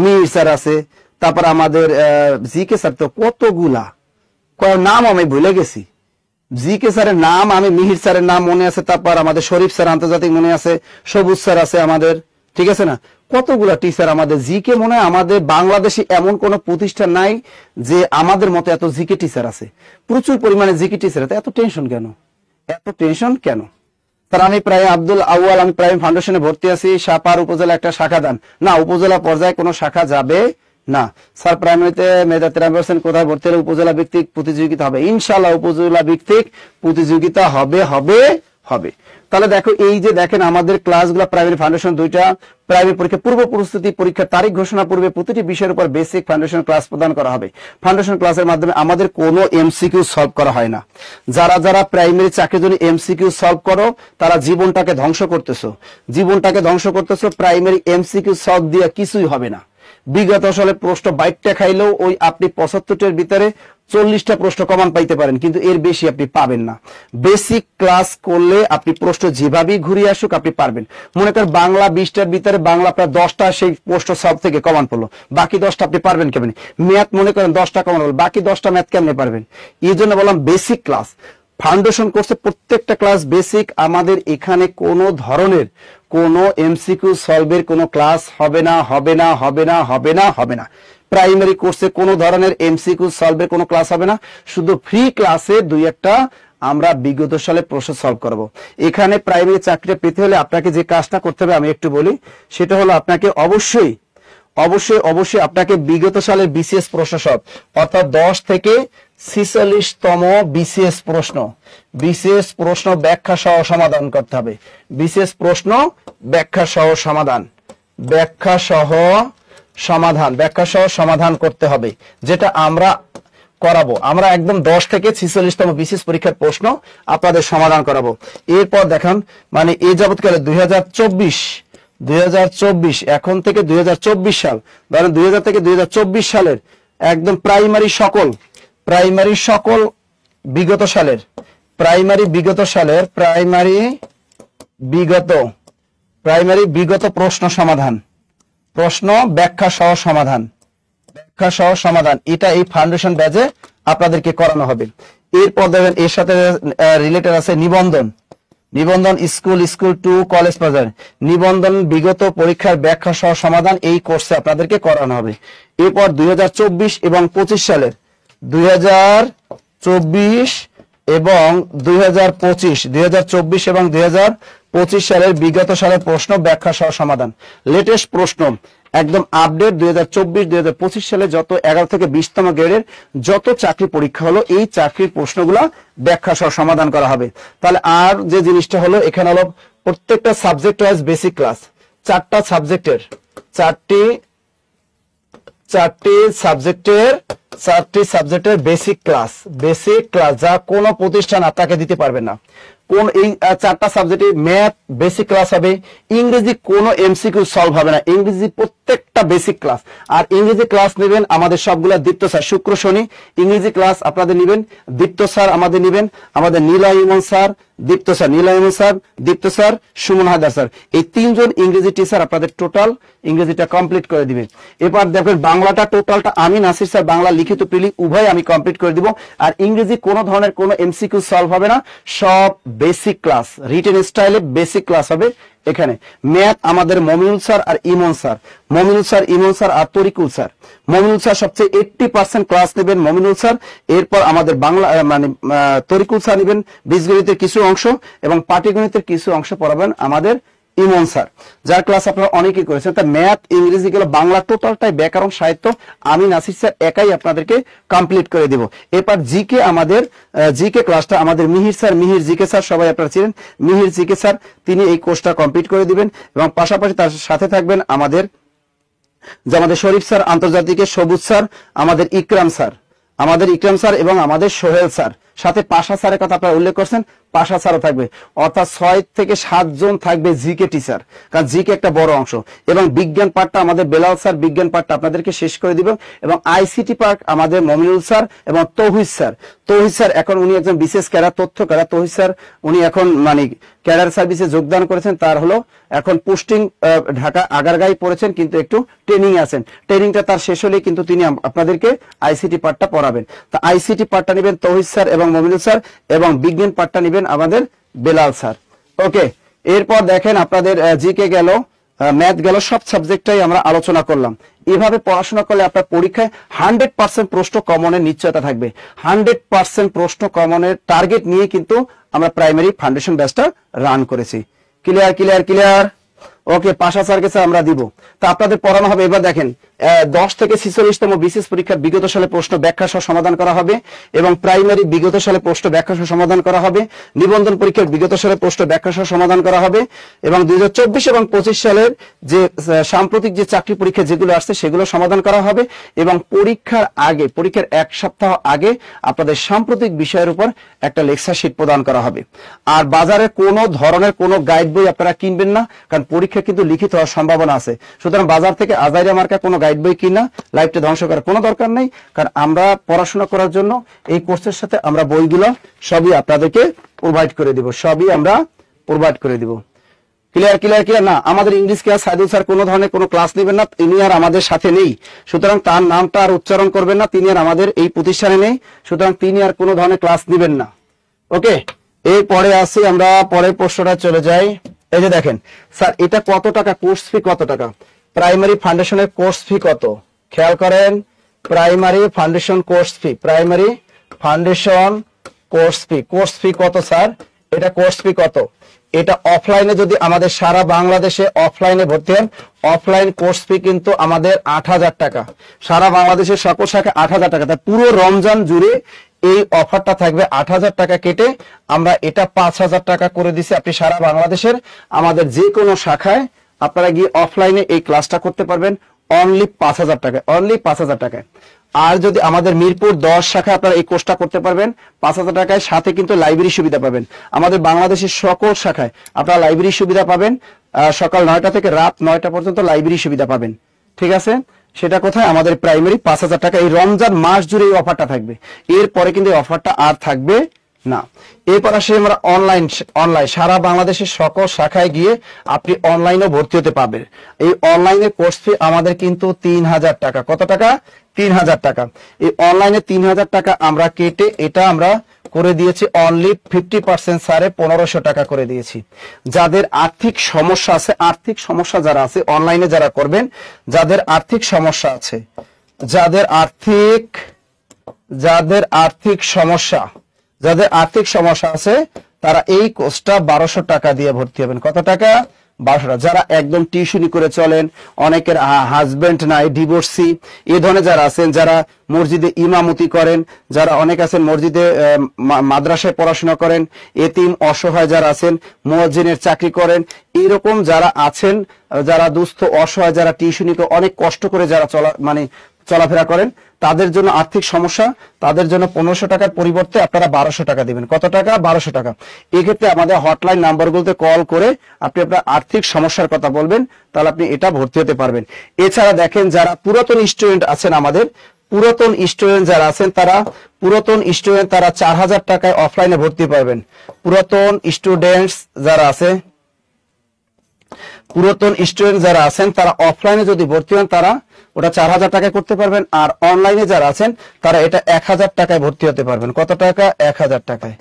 মিহির স্যার আছে, তারপর আমাদের জিকে স্যার তো কতগুলা, নাম আমি ভুলে গেছি। জিকে স্যারের নাম আমি, মিহির স্যারের নাম মনে আছে, তারপর আমাদের শরীফ স্যার আন্তর্জাতিক মনে আছে, সবুজ স্যার আছে আমাদের, ঠিক আছে না, কতগুলা টিচার আমাদের। জিকে মনে হয় আমাদের বাংলাদেশে এমন কোন প্রতিষ্ঠান নাই যে আমাদের মতো এত জিকে টিচার আছে, প্রচুর পরিমাণে জিকে টিচার। এত টেনশন কেন, এত টেনশন কেন? স্যার আমি প্রায় আব্দুল আউয়াল, আমি প্রাইম ফাউন্ডেশনে ভর্তি আছি, সাপার উপজেলা একটা শাখা দান। না, উপজেলা পর্যায়ে কোনো শাখা যাবে না স্যার প্রাইমারিতে মেধা 93% কোথায় ভর্তি হলে উপজেলা ভিত্তিক প্রতিযোগিতা হবে? ইনশাআল্লাহ উপজেলা ভিত্তিক প্রতিযোগিতা হবে। তাহলে দেখো এই যে দেখেন আমাদের ক্লাসগুলো প্রাইমারি ফাউন্ডেশন দুইটা প্রাইমারি পরীক্ষা পূর্ব প্রস্তুতি পরীক্ষার তারিখ ঘোষণা পূর্বে প্রতিটি বিষয়ের উপর বেসিক ফাউন্ডেশন ক্লাস প্রদান করা হবে। ফাউন্ডেশন ক্লাসের মাধ্যমে আমাদের কোনো এমসিকিউ সলভ করা হয় না। যারা প্রাইমারি চাকরির জন্য এমসিকিউ সলভ করো তারা জীবনটাকে ধ্বংস করতেছো। প্রাইমারি এমসিকিউ সলভ দিয়ে কিছুই হবে না। বিগত সালে প্রশ্ন 22টা খাইলেও ওই আপনি 75টার ভিতরে 40টা প্রশ্ন কমন পাইতে পারেন, কিন্তু এর বেশি আপনি পাবেন না। বেসিক ক্লাস করলে আপনি প্রশ্ন যেভাবেই ঘুরিয়ে আসুক আপনি পারবেন। মনে করেন বাংলা 20টার ভিতরে বাংলা আপনার 10টা সেই প্রশ্ন সব থেকে কমন পড়লো, বাকি 10টা আপনি পারবেন কেমনি? ম্যাথ মনে করেন 10টা কমন হলো, বাকি 10টা ম্যাথ কেমনে পারবেন? এই জন্য বললাম বেসিক ক্লাস। ফাউন্ডেশন কোর্সে প্রত্যেকটা ক্লাস বেসিক। আমাদের এখানে কোনো ধরনের কোনো এমসিকিউ সলভের কোনো ক্লাস হবে না। প্রাইমারি কোর্সে কোনো ধরনের এমসিকিউ সলভের কোনো ক্লাস হবে না, শুধু ফ্রি ক্লাসে 2-1টা আমরা বিগত সালে প্রশ্ন সলভ করব। এখানে প্রাইমারি চাকরি পেতে হলে আপনাকে যে কাজটা করতে হবে আমি একটু বলি, সেটা হলো আপনাকে অবশ্যই আপনাকে বিগত সালের বিসিএস প্রশ্ন সব অর্থাৎ 10 থেকে 46তম বিসিএস প্রশ্ন ব্যাখ্যা সহ সমাধান করতে হবে। বিসিএস প্রশ্ন ব্যাখ্যা সহ সমাধান করতে হবে, যেটা আমরা করাবো। আমরা একদম 10 থেকে 46তম বিসিএস পরীক্ষার প্রশ্ন আপনাদের সমাধান করাবো। এরপর দেখেন মানে এই যাবৎকালে 2024 এখন থেকে 2024 সাল, ধরেন 2000 থেকে 2024 সালের একদম প্রাইমারি সকল বিগত প্রশ্ন সমাধান, প্রশ্ন ব্যাখ্যা সহ সমাধান এটা এই ফাউন্ডেশন ব্যাচে আপনাদেরকে করানো হবে। এরপর দেখবেন এর সাথে রিলেটেড আছে নিবন্ধন স্কুল টু কলেজ পর্যায়ে নিবন্ধন বিগত পরীক্ষার ব্যাখ্যা সহ সমাধান এই কোর্সে আপনাদেরকে করানো হবে। এরপর 2024 এবং 25 সালের 2024 এবং 2025 সালের বিগত সালের প্রশ্ন ব্যাখ্যা সহ সমাধান, লেটেস্ট প্রশ্ন একদম আপডেট 2024-2025 সালে যত 11 থেকে 20তম গ্রেডের যত চাকরি পরীক্ষা হলো এই চাকরির প্রশ্নগুলো ব্যাখ্যা সহ সমাধান করা হবে। তাহলে আর যে জিনিসটা হলো এখানে হলো প্রত্যেকটা সাবজেক্ট ওয়াইজ বেসিক ক্লাস, 4টি সাবজেক্টের বেসিক ক্লাস যা কোনো প্রতিষ্ঠান আপনাকে দিতে পারবে না। কোন এই 4টা সাবজেক্টে ম্যাথ বেসিক ক্লাস হবে, ইংরেজি কোনো এমসিকিউ সলভ হবে না, ইংরেজি প্রত্যেকটা বেসিক ক্লাস। আর ইংরেজি ক্লাস নেবেন আমাদের সবগুলা দীপ্ত স্যার, শুক্র শনি ইংরেজি ক্লাস আপনাদের নেবেন দীপ্ত স্যার, আমাদের নীলা ইমন স্যার, দীপ্ত স্যার, সুমন হায়দার স্যার, এই 3 জন ইংরেজি টিচার আপনাদের টোটাল ইংরেজিটা কমপ্লিট করে দিবেন। এবার দেখেন বাংলাটা টোটালটা আমি নাসির স্যার বাংলা লিখিত প্রিলিং উভয় আমি কমপ্লিট করে দিব। আর ইংরেজি কোনো ধরনের কোনো এমসিকিউ সলভ হবে না, সব বেসিক ক্লাস রিটেন স্টাইলে বেসিক ক্লাস হবে। এখানে ম্যাথ আমাদের মমিনুল স্যার আর ইমন স্যার আর তরিকুল স্যার। মমিনুল স্যার সবচেয়ে 80% ক্লাস নেবেন মমিনুল স্যার। এরপর আমাদের বাংলা মানে তরিকুল স্যার নেবেন বীজগণিতের কিছু অংশ এবং পাটিগণিতের কিছু অংশ পড়াবেন আমাদের ইমন স্যার, যার ক্লাস আপনারা অনেকেই করেছেন। তা ম্যাথ ইংরেজি গেল বাংলা টোটালটাই ব্যাকরণ সাহিত্য আমি নাসির স্যার একাই আপনাদেরকে কমপ্লিট করে দেব। এরপর জিকে আমাদের জিকে ক্লাসটা আমাদের মিহির জিকে স্যার সবাই আপনারা চিনেন, মিহির জিকে স্যার তিনি এই কোর্সটা কমপ্লিট করে দিবেন এবং পাশাপাশি তার সাথে থাকবেন আমাদের শরীফ স্যার, আন্তর্জাতিকের সবুজ স্যার, আমাদের ইকরাম স্যার এবং আমাদের সোহেল স্যার, সাথে পাশা স্যারের কথা আপনারা উল্লেখ করছেন, পাশা স্যারও থাকবে। অর্থাৎ 6 থেকে 7 জন থাকবে জিকে টিচার, কারণ জিকে একটা বড় অংশ। এবং বিজ্ঞান পাঠটা আমাদের বেলাল স্যার বিজ্ঞান পাঠটা আপনাদেরকে শেষ করে দিবেন এবং আইসিটি পার্ট আমাদের মমিনুল স্যার এবং তৌহিদ স্যার এখন উনি একজন বিশেষ ক্যাডার তথ্য ক্যাডার। তৌহিদ স্যার উনি এখন মানে ক্যাডার সার্ভিসে যোগদান করেছেন, তার হলো এখন পোস্টিং ঢাকা আগারগাঁই পড়েছেন, কিন্তু একটু ট্রেনিং আছেন। ট্রেনিংটা তার শেষ হলে কিন্তু তিনি আপনাদেরকে আইসিটি পার্টটা পড়াবেন। তা আইসিটি পার্টটা নেবেন তৌহিদ স্যার এবং মমিনুল স্যার এবং বিজ্ঞান পার্টটা নেবেন আমাদের বেলাল স্যার। ওকে, এরপর দেখেন আপনাদের জিকে গেল, ম্যাথ গেল, সব সাবজেক্টটাই আমরা আলোচনা করলাম। এভাবে পড়াশোনা করলে আপনার পরীক্ষায় 100% প্রশ্ন কমনের নিশ্চয়তা থাকবে। 100% প্রশ্ন কমনের টার্গেট নিয়ে কিন্তু আমরা প্রাইমারি ফাউন্ডেশন ব্যাচটা রান করেছি। ক্লিয়ার? ওকে, পাশা স্যার কাছে আমরা দিব। তা আপনাদের পড়ানো হবে। এবার দেখেন 10 থেকে 46তম বিসিএস পরীক্ষার বিগত সালে প্রশ্ন ব্যাখ্যা সহ সমাধান করা হবে এবং প্রাইমারি বিগত সালে প্রশ্ন ব্যাখ্যা সহ সমাধান করা হবে, নিবন্ধন পরীক্ষার বিগত সালে প্রশ্ন ব্যাখ্যা সহ সমাধান করা হবে এবং 2024 এবং 25 সালের যে সাম্প্রতিক যে চাকরি পরীক্ষা যেগুলো আসছে সেগুলো সমাধান করা হবে এবং পরীক্ষার আগে, পরীক্ষার 1 সপ্তাহ আগে আপনাদের সাম্প্রতিক বিষয়ের উপর একটা লেকচার শীট প্রদান করা হবে। আর বাজারে কোনো ধরনের কোনো গাইড বই আপনারা কিনবেন না, কারণ পরীক্ষা কিন্তু লিখিত হওয়ার সম্ভাবনা আছে। সুতরাং বাজার থেকে আজাইরা মার্কা কোনো গাইড বই কিনা লাইফটা ধ্বংস করার কোনো দরকার নেই, কারণ আমরা পড়াশোনা করার জন্য এই কোর্সের সাথে আমরা বইগুলো সবই আপনাদেরকে প্রোভাইড করে দিব, সবই আমরা প্রোভাইড করে দিব। ক্লিয়ার ক্লিয়ার ক্লিয়ার না? আমাদের ইংলিশ ক্লাস সাইদুল স্যার কোনো ধরনের কোনো ক্লাস নেবেন না, তিনি আর আমাদের সাথে নেই, সুতরাং তার নামটা আর উচ্চারণ করবেন না, তিনি আর আমাদের এই প্রতিষ্ঠানে নেই, সুতরাং তিনি আর কোনো ধরনের ক্লাস নেবেন না। ওকে, এই পরে আসি আমরা, পরের প্রশ্নটা চলে যাই। এই যে দেখেন স্যার, এটা কত টাকা, কোর্স ফি কত টাকা? প্রাইমারি ফাউন্ডেশনের কোর্স ফি কত? খেয়াল করেন, primary foundation course fee, primary foundation course fee কত স্যার? এটা কোর্স ফি কত? এটা অফলাইনে যদি আমাদের সারা বাংলাদেশে অফলাইনে ভর্তি হন, অফলাইন কোর্স ফি কিন্তু আমাদের 8,000 টাকা, সারা বাংলাদেশের সকল শাখায় 8,000 টাকা। তাই পুরো রমজান জুড়ে এই অফারটা থাকবে 8,000 টাকা কেটে আমরা এটা 5,000 টাকা করে দিছি। আপনি সারা বাংলাদেশের আমাদের যে কোনো শাখায় আপনারা গিয়ে অফলাইনে এই ক্লাসটা করতে পারবেন অনলি 5,000 টাকায়, অনলি 5,000 টাকায়। আর যদি আমাদের মিরপুর 10 শাখায় আপনারা এই কোর্সটা করতে পারবেন 5,000 টাকায়, সাথে কিন্তু লাইব্রেরি সুবিধা পাবেন। আমাদের বাংলাদেশের সকল শাখায় আপনারা লাইব্রেরি সুবিধা পাবেন, সকাল 9টা থেকে রাত 9টা পর্যন্ত লাইব্রেরি সুবিধা পাবেন। ঠিক আছে, সেটা কোথায়? আমাদের প্রাইমারি 5,000 টাকা। এই রমজান মাস জুড়ে এই অফারটা থাকবে, এরপরে কিন্তু এই অফারটা আর থাকবে না। এরপর আসে আমরা অনলাইন সারা বাংলাদেশের সকল শাখায় গিয়ে আপনি অনলাইনেও ভর্তি হতে পারবেন। এই অনলাইনে কোর্স ফি আমাদের কিন্তু 3,000 টাকা। কত টাকা? 3,000 টাকা। এই অনলাইনে 3,000 টাকা আমরা কেটে এটা আমরা করে দিয়েছি অনলি 50% সারে 1,500 টাকা করে দিয়েছি। যাদের আর্থিক সমস্যা আছে, আর্থিক সমস্যা যারা আছে অনলাইনে যারা করবেন, যাদের আর্থিক সমস্যা আছে, যাদের আর্থিক সমস্যা আছে তারা এই কোর্সটা 1,200 টাকা দিয়ে ভর্তি হবেন। কত টাকা? 1,200 টাকা। যারা একদম টিউশনি করে চলেন, অনেকের হাজবেন্ড নাই, ডিভোর্সি, এই ধরনের যারা আছেন, যারা মসজিদে ইমামতি করেন, যারা অনেক আছেন মসজিদে মাদ্রাসায় পড়াশোনা করেন, এতিম অসহায় যারা আছেন, মুয়াজ্জিনের চাকরি করেন, এরকম যারা আছেন, যারা দুস্থ অসহায়, যারা টিউশনি করে অনেক কষ্ট করে যারা চলাফেরা করেন, তাদের জন্য আর্থিক সমস্যা, তাদের জন্য 1,500 টাকার পরিবর্তে আপনারা 1,200 টাকা দিবেন। কত টাকা? 1,200 টাকা। এক্ষেত্রে আমাদের হটলাইন নাম্বারগুলোতে কল করে আপনি আপনার আর্থিক সমস্যার কথা বলবেন, তাহলে আপনি এটা ভর্তি হতে পারবেন। এছাড়া দেখেন, যারা পুরাতন স্টুডেন্ট আছেন, আমাদের পুরাতন স্টুডেন্ট যারা আছেন তারা 4,000 টাকায় অফলাইনে ভর্তি পারবেন। পুরাতন স্টুডেন্ট যারা আছেন তারা অফলাইনে যদি ভর্তি হন তারা ওটা 4,000 টাকায় করতে পারবেন। আর অনলাইনে যারা আছেন তারা এটা 1,000 টাকায় ভর্তি হতে পারবেন। কত টাকা? 1,000 টাকায়।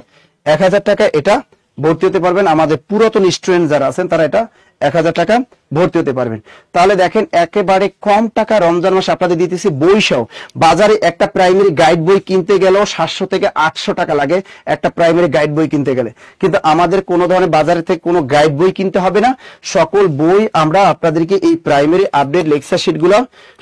1,000 টাকায় এটা ভর্তি হতে পারবেন। আমাদের পুরাতন স্টুডেন্ট যারা আছেন তারা এটা 1,000 টাকা ভর্তি হতে পারবেন। তাহলে দেখেন, একেবারে কম টাকা রমজান মাসে আপনাদের দিতেছি বই সহ। বাজারে একটা প্রাইমারি গাইড বই কিনতে গেলেও 700 থেকে 800 টাকা লাগে একটা প্রাইমারি গাইড বই কিনতে গেলে, কিন্তু আমাদের কোনো ধরনের বাজারে থেকে কোনো গাইড বই কিনতে হবে না। সকল বই আমরা আপনাদেরকে এই প্রাইমারি আপডেট লেকচার শিট গুলো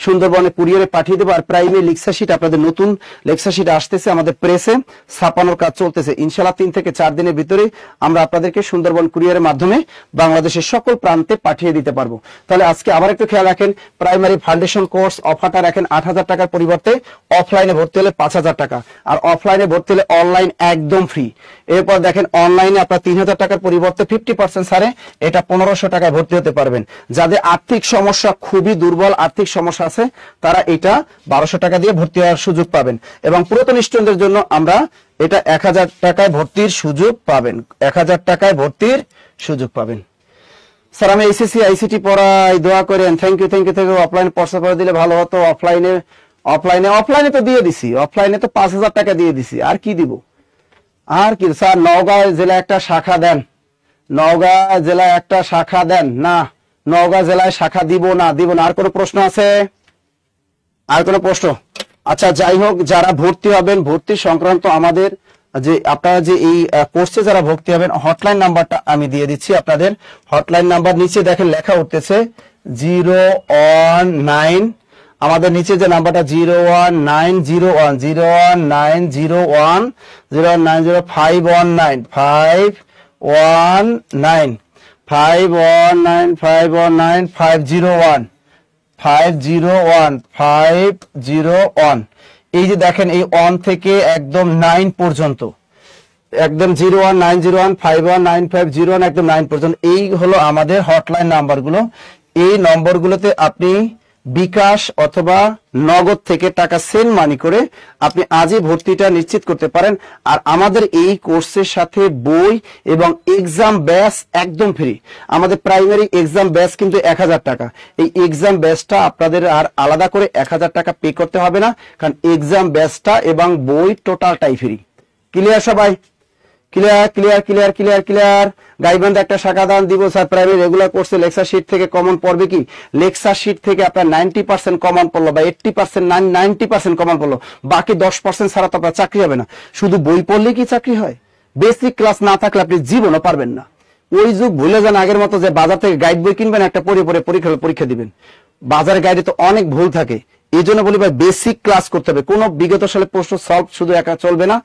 সুন্দরবনে কুরিয়ারে পাঠিয়ে দেবো। আর প্রাইমারি লেকচার শিট আপনাদের নতুন লেকচার শিট আসতেছে, আমাদের প্রেসে ছাপানোর কাজ চলতেছে। ইনশাআল্লাহ 3 থেকে 4 দিনের ভিতরে আমরা আপনাদেরকে সুন্দরবন কুরিয়ারের মাধ্যমে বাংলাদেশের সকল প্রান্তে পাঠিয়ে দিতে পারবো। তাহলে আজকে আবার একটু খেয়াল রাখেন, প্রাইমারি ফাউন্ডেশন কোর্স অফারটা রাখেন 8,000 টাকার পরিবর্তে অফলাইনে ভর্তি হলে 5,000 টাকা, আর অফলাইনে ভর্তি হলে অনলাইন একদম ফ্রি। এরপর দেখেন, অনলাইনে আপনার 3,000 টাকার পরিবর্তে 50% ছাড়ে এটা 1,500 টাকায় ভর্তি হতে পারবেন। যাদের আর্থিক সমস্যা, খুবই দুর্বল আর্থিক সমস্যা আছে, তারা এটা 1,200 টাকা দিয়ে ভর্তি হওয়ার সুযোগ পাবেন। এবং পুরাতন স্টুডেন্টদের জন্য আমরা এটা 1,000 টাকায় ভর্তির সুযোগ পাবেন। 1,000 টাকায় ভর্তির সুযোগ পাবেন। স্যার, আমি এসএসসি আইসিটি পড়াই, দোয়া করেন। Thank you. অফলাইন পড়া করে দিলে ভালো হতো। অফলাইনে তো দিয়ে দিছি, অফলাইনে তো 5,000 টাকা দিয়ে দিছি, আর কি দিব? আর কি স্যার? নওগাঁ জেলায় একটা শাখা দেন, নওগাঁ জেলায় একটা শাখা দেন। না, নওগাঁ জেলায় শাখা দিব না। আর কোনো প্রশ্ন আছে? আর কোনো প্রশ্ন? আচ্ছা, যাই হোক, যারা ভর্তি হবেন, ভর্তি সংক্রান্ত আমাদের যে আপনারা যে এই কোর্সে যারা ভর্তি হবেন, হটলাইন নাম্বারটা আমি দিয়ে দিচ্ছি আপনাদের। হটলাইন নাম্বার নিচে দেখেন লেখা উঠতেছে 019, আমাদের নিচে যে নাম্বারটা 01901 01901 090 519 501 এই যে দেখেন এই 1 থেকে একদম 9 পর্যন্ত, একদম 01901 একদম 9 পর্যন্ত, এই হলো আমাদের হটলাইন নাম্বারগুলো। এই নম্বরগুলোতে আপনি বিকাশ অথবা নগদ থেকে টাকা সেন্ড মানি করে আপনি আজই ভর্তিটা নিশ্চিত করতে পারেন। আর আমাদের এই কোর্সের সাথে বই এবং এক্সাম ব্যাচ একদম ফ্রি। আমাদের প্রাইমারি এক্সাম ব্যাচ কিন্তু 1000 টাকা। এই এক্সাম ব্যাচটা আপনাদের আর আলাদা করে 1000 টাকা পে করতে হবে না, কারণ এক্সাম ব্যাচটা এবং বই টোটালটাই ফ্রি। ক্লিয়ার সবাই? Clear clear clear clear clear. Gaibandha একটা শাখা দান দিব স্যার, প্রাইমারি রেগুলার কোর্সে লেকচার শিট থেকে কমন পড়বে কি? লেকচার শিট থেকে আপনার 90% কমন পড়লো বা 80% 90% কমন পড়লো, বাকি 10% ছাড়া তো আপনার চাকরি হবে না। শুধু বই পড়লে কি চাকরি হয়? বেসিক ক্লাস না থাকলে আপনি জীবনও পারবেন না। ওই যুগ ভুলে যান, আগের মতো যে বাজার থেকে গাইড বই কিনবেন, একটা পড়ে পড়ে পরীক্ষা দিবেন। বাজারের গাইডে তো অনেক ভুল থাকে। এই জন্য বলি ভাই বেসিক ক্লাস করতে হবে। কোনো বিগত সালে প্রশ্ন সলভ শুধু একা চলবে না,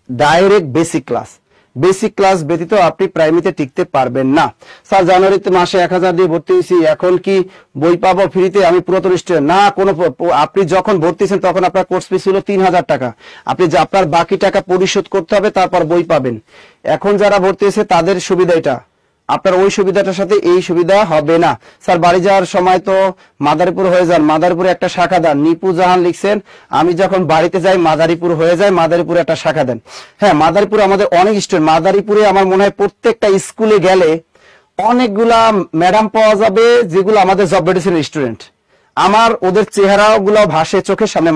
direct basic class. Basic class ব্যতীত আপনি প্রাইমারিতে টিকতে পারবেন না। স্যার জানুয়ারিতে মাসে 1000 দিয়ে ভর্তি হয়েছি, এখন কি বই পাবো ফ্রিতে? আমি পুরাতন স্টুডেন্ট না। কোনো, আপনি যখন ভর্তি হয়েছেন তখন আপনার কোর্স ফি ছিল 3000 টাকা। আপনি যে আপনার বাকি টাকা পরিশোধ করতে হবে, তারপর বই পাবেন। এখন যারা ভর্তি হয়েছে তাদের সুবিধা এটা, আপনার ওই সুবিধাটার সাথে এই সুবিধা হবে না। স্যার বাড়ি যাওয়ার সময় তো মাদারীপুর হয়ে যান, মাদারীপুরে একটা শাখা দেন। নিপু জাহান লিখছেন, আমি যখন বাড়িতে যাই মাদারীপুর হয়ে যায়, মাদারীপুরে একটা শাখা দেন। হ্যাঁ, মাদারীপুরে আমাদের অনেক স্টুডেন্ট, মাদারীপুরে আমার মনে হয় প্রত্যেকটা স্কুলে গেলে অনেকগুলা ম্যাডাম পাওয়া যাবে যেগুলো আমাদের জব মেডিসিনের স্টুডেন্ট। আমার ওদের চেহারাগুলো ভাসে চোখের সামনে।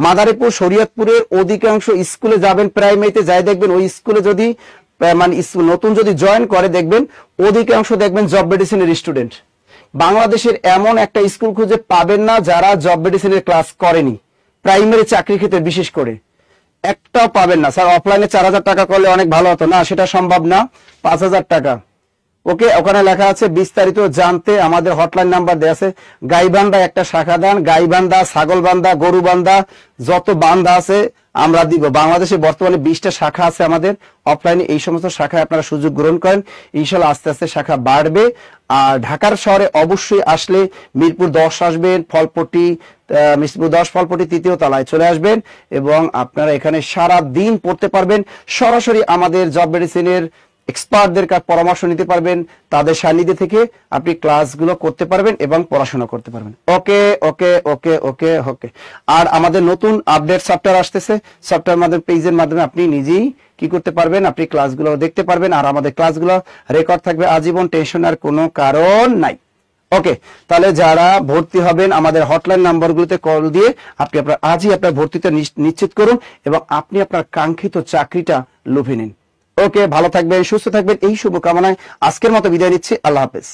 মাদারীপুর শরীয়তপুরের অধিকাংশ স্কুলে যাবেন, প্রাইমারিতে যাই দেখবেন ওই স্কুলে যদি মানে নতুন যদি জয়েন করে দেখবেন অধিকাংশ দেখবেন জব মেডিসিনের স্টুডেন্ট। বাংলাদেশের এমন একটা স্কুল খুঁজে পাবেন না যারা জব মেডিসিনের ক্লাস করেনি, প্রাইমারি চাকরির ক্ষেত্রে বিশেষ করে একটাও পাবেন না। স্যার অফলাইনে 4000 টাকা করলে অনেক ভালো হতো, না সেটা সম্ভব না, 5000 টাকা। ওকে, ওখানে লেখা আছে বিস্তারিত জানতে আমাদের হটলাইন নাম্বার দেওয়া আছে। গাইবান্ধা একটা শাখা দান, গাইবান্ধা, ছাগলবান্ধা, গরুবান্ধা, যত বান্ধা আছে আমরা দিব। বাংলাদেশে বর্তমানে 20টা শাখা আছে আমাদের অফলাইনে। এই সমস্ত শাখায় আপনারা সুযোগ গ্রহণ করেন, ইনশাল্লাহ আস্তে আস্তে শাখা বাড়বে। আর ঢাকার শহরে অবশ্যই আসলে মিরপুর 10 আসবেন, ফলপট্টি মিরপুর 10 ফলপট্টি 3য় তলায় চলে আসবেন এবং আপনারা এখানে সারা দিন পড়তে পারবেন। সরাসরি আমাদের জব মেডিসিনের এক্সপার্টদের পরামর্শ নিতে পারবেন, তাদের সান্নিধ্যে থেকে আপনি ক্লাসগুলো করতে পারবেন এবং পড়াশোনা করতে পারবেন। ওকে ওকে ওকে ওকে ওকে। আর আমাদের নতুন আপডেট সফটওয়্যার আসতেছে, সফটওয়্যার মাধ্যমে পেজের মাধ্যমে আপনি নিজেই কি করতে পারবেন, আপনি ক্লাসগুলো দেখতে পারবেন। আর আমাদের ক্লাসগুলো রেকর্ড থাকবে আজীবন, টেনশন আর কোনো কারণ নাই। ওকে, তাহলে যারা ভর্তি হবেন আমাদের হটলাইন নাম্বারগুলোতে কল দিয়ে আপনি আজই আপনার ভর্তিটা নিশ্চিত করুন এবং আপনি আপনার কাঙ্ক্ষিত চাকরিটা লুফে নিন। ওকে, ভালো থাকবেন, সুস্থ থাকবেন, এই শুভকামনায় আজকের মতো বিদায় নিচ্ছি। আল্লাহ হাফেজ।